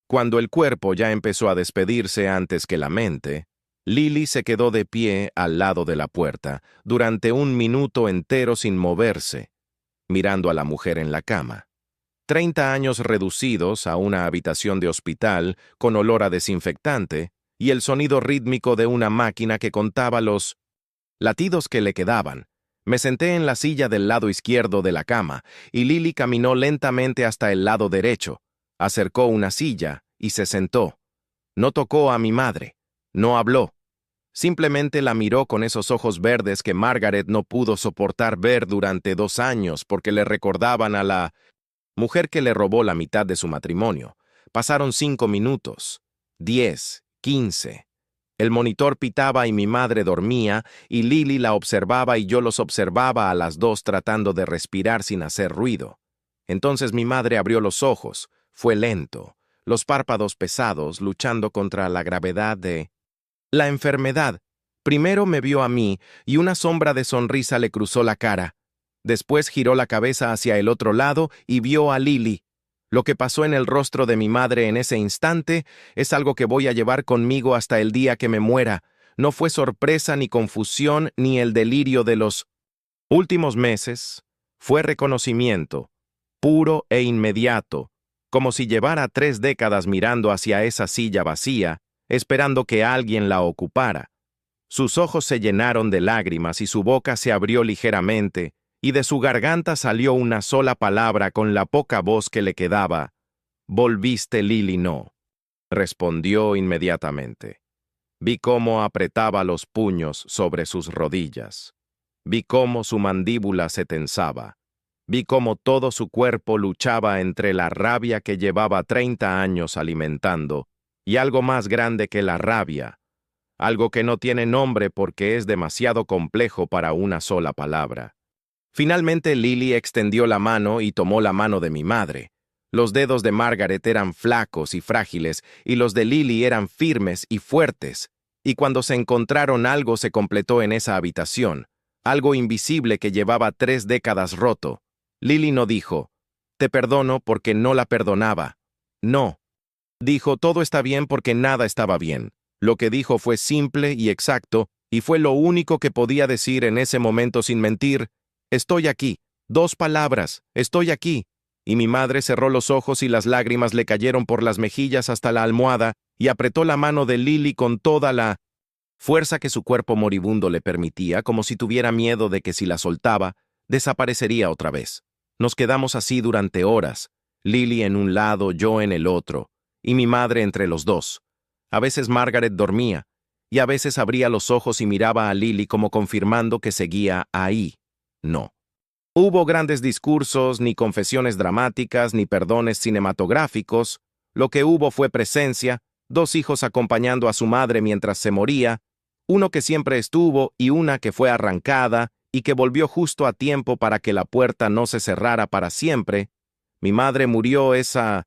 Cuando el cuerpo ya empezó a despedirse antes que la mente, Lily se quedó de pie al lado de la puerta durante 1 minuto entero sin moverse, mirando a la mujer en la cama. 30 años reducidos a una habitación de hospital con olor a desinfectante y el sonido rítmico de una máquina que contaba los latidos que le quedaban. Me senté en la silla del lado izquierdo de la cama y Lily caminó lentamente hasta el lado derecho, acercó una silla y se sentó. No tocó a mi madre, no habló. Simplemente la miró con esos ojos verdes que Margaret no pudo soportar ver durante 2 años porque le recordaban a la mujer que le robó la mitad de su matrimonio. Pasaron 5 minutos, 10, 15. El monitor pitaba y mi madre dormía, y Lily la observaba y yo los observaba a las dos tratando de respirar sin hacer ruido. Entonces mi madre abrió los ojos. Fue lento, los párpados pesados, luchando contra la gravedad de la enfermedad. Primero me vio a mí, y una sombra de sonrisa le cruzó la cara. Después giró la cabeza hacia el otro lado y vio a Lily. Lo que pasó en el rostro de mi madre en ese instante es algo que voy a llevar conmigo hasta el día que me muera. No fue sorpresa ni confusión ni el delirio de los últimos meses. Fue reconocimiento, puro e inmediato, como si llevara 3 décadas mirando hacia esa silla vacía, esperando que alguien la ocupara. Sus ojos se llenaron de lágrimas y su boca se abrió ligeramente, y de su garganta salió una sola palabra con la poca voz que le quedaba. «Volviste, Lily, no», respondió inmediatamente. Vi cómo apretaba los puños sobre sus rodillas. Vi cómo su mandíbula se tensaba. Vi cómo todo su cuerpo luchaba entre la rabia que llevaba 30 años alimentando y algo más grande que la rabia, algo que no tiene nombre porque es demasiado complejo para una sola palabra. Finalmente Lily extendió la mano y tomó la mano de mi madre. Los dedos de Margaret eran flacos y frágiles, y los de Lily eran firmes y fuertes, y cuando se encontraron algo se completó en esa habitación, algo invisible que llevaba 3 décadas roto. Lily no dijo, «Te perdono porque no la perdonaba». No. Dijo, «Todo está bien porque nada estaba bien». Lo que dijo fue simple y exacto, y fue lo único que podía decir en ese momento sin mentir. «Estoy aquí». 2 palabras, «Estoy aquí». Y mi madre cerró los ojos y las lágrimas le cayeron por las mejillas hasta la almohada y apretó la mano de Lily con toda la fuerza que su cuerpo moribundo le permitía, como si tuviera miedo de que si la soltaba, desaparecería otra vez. Nos quedamos así durante horas, Lily en un lado, yo en el otro, y mi madre entre los dos. A veces Margaret dormía, y a veces abría los ojos y miraba a Lily como confirmando que seguía ahí. No. Hubo grandes discursos, ni confesiones dramáticas, ni perdones cinematográficos. Lo que hubo fue presencia, 2 hijos acompañando a su madre mientras se moría, uno que siempre estuvo y una que fue arrancada y que volvió justo a tiempo para que la puerta no se cerrara para siempre. Mi madre murió esa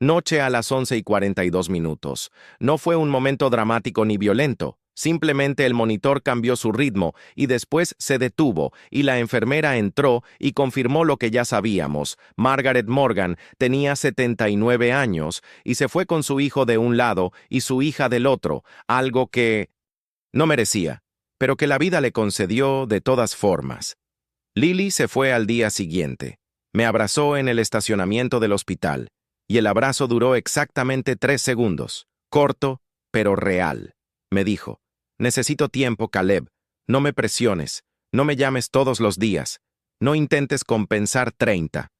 noche a las 11:42. No fue un momento dramático ni violento. Simplemente el monitor cambió su ritmo y después se detuvo y la enfermera entró y confirmó lo que ya sabíamos. Margaret Morgan tenía 79 años y se fue con su hijo de un lado y su hija del otro, algo que no merecía, pero que la vida le concedió de todas formas. Lily se fue al día siguiente. Me abrazó en el estacionamiento del hospital y el abrazo duró exactamente 3 segundos, corto, pero real. Me dijo, «Necesito tiempo, Caleb. No me presiones. No me llames todos los días. No intentes compensar 30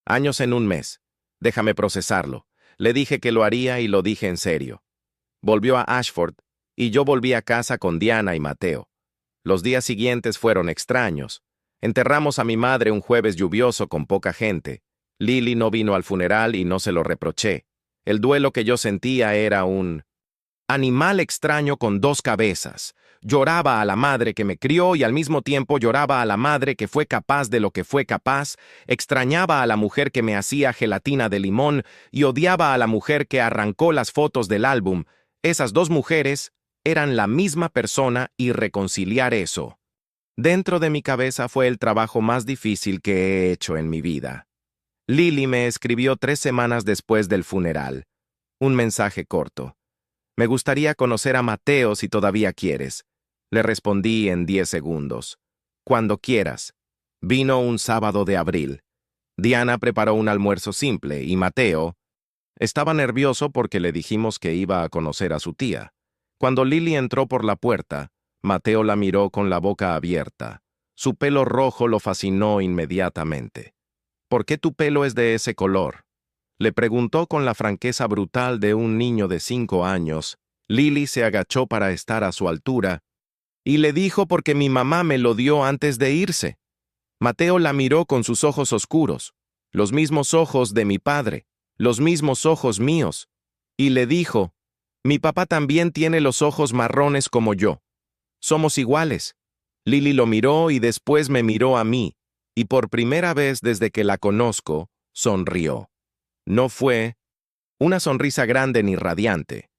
años en un mes. Déjame procesarlo». Le dije que lo haría y lo dije en serio. Volvió a Ashford y yo volví a casa con Diana y Mateo. Los días siguientes fueron extraños. Enterramos a mi madre un jueves lluvioso con poca gente. Lily no vino al funeral y no se lo reproché. El duelo que yo sentía era un animal extraño con 2 cabezas. Lloraba a la madre que me crió y al mismo tiempo lloraba a la madre que fue capaz de lo que fue capaz, extrañaba a la mujer que me hacía gelatina de limón y odiaba a la mujer que arrancó las fotos del álbum. Esas 2 mujeres eran la misma persona y reconciliar eso. Dentro de mi cabeza fue el trabajo más difícil que he hecho en mi vida. Lily me escribió 3 semanas después del funeral. Un mensaje corto. «Me gustaría conocer a Mateo si todavía quieres». Le respondí en 10 segundos. «Cuando quieras». Vino un sábado de abril. Diana preparó un almuerzo simple y Mateo estaba nervioso porque le dijimos que iba a conocer a su tía. Cuando Lily entró por la puerta, Mateo la miró con la boca abierta. Su pelo rojo lo fascinó inmediatamente. ¿Por qué tu pelo es de ese color?, le preguntó con la franqueza brutal de un niño de 5 años. Lily se agachó para estar a su altura y le dijo porque mi mamá me lo dio antes de irse. Mateo la miró con sus ojos oscuros, los mismos ojos de mi padre, los mismos ojos míos, y le dijo, mi papá también tiene los ojos marrones como yo. Somos iguales. Lily lo miró y después me miró a mí, y por primera vez desde que la conozco, sonrió. No fue una sonrisa grande ni radiante.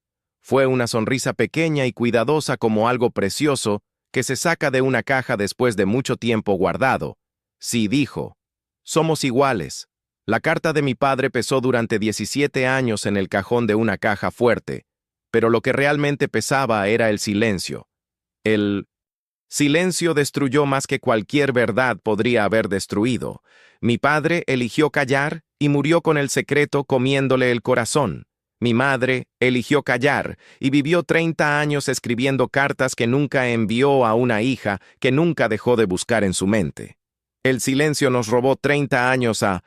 Fue una sonrisa pequeña y cuidadosa como algo precioso que se saca de una caja después de mucho tiempo guardado. Sí, dijo, somos iguales. La carta de mi padre pesó durante 17 años en el cajón de una caja fuerte, pero lo que realmente pesaba era el silencio. El silencio destruyó más que cualquier verdad podría haber destruido. Mi padre eligió callar y murió con el secreto comiéndole el corazón. Mi madre eligió callar y vivió 30 años escribiendo cartas que nunca envió a una hija que nunca dejó de buscar en su mente. El silencio nos robó 30 años a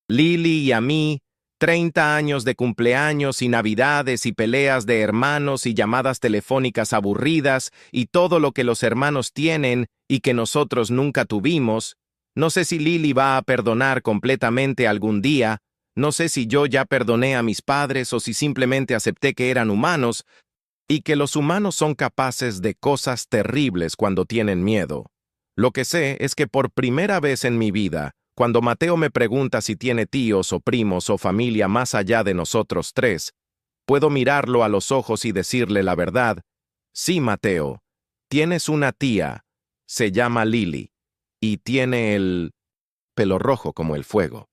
Lily y a mí, 30 años de cumpleaños y navidades y peleas de hermanos y llamadas telefónicas aburridas y todo lo que los hermanos tienen y que nosotros nunca tuvimos. No sé si Lily va a perdonar completamente algún día, no sé si yo ya perdoné a mis padres o si simplemente acepté que eran humanos y que los humanos son capaces de cosas terribles cuando tienen miedo. Lo que sé es que por primera vez en mi vida, cuando Mateo me pregunta si tiene tíos o primos o familia más allá de nosotros tres, puedo mirarlo a los ojos y decirle la verdad. Sí, Mateo, tienes una tía, se llama Lily, y tiene el pelo rojo como el fuego.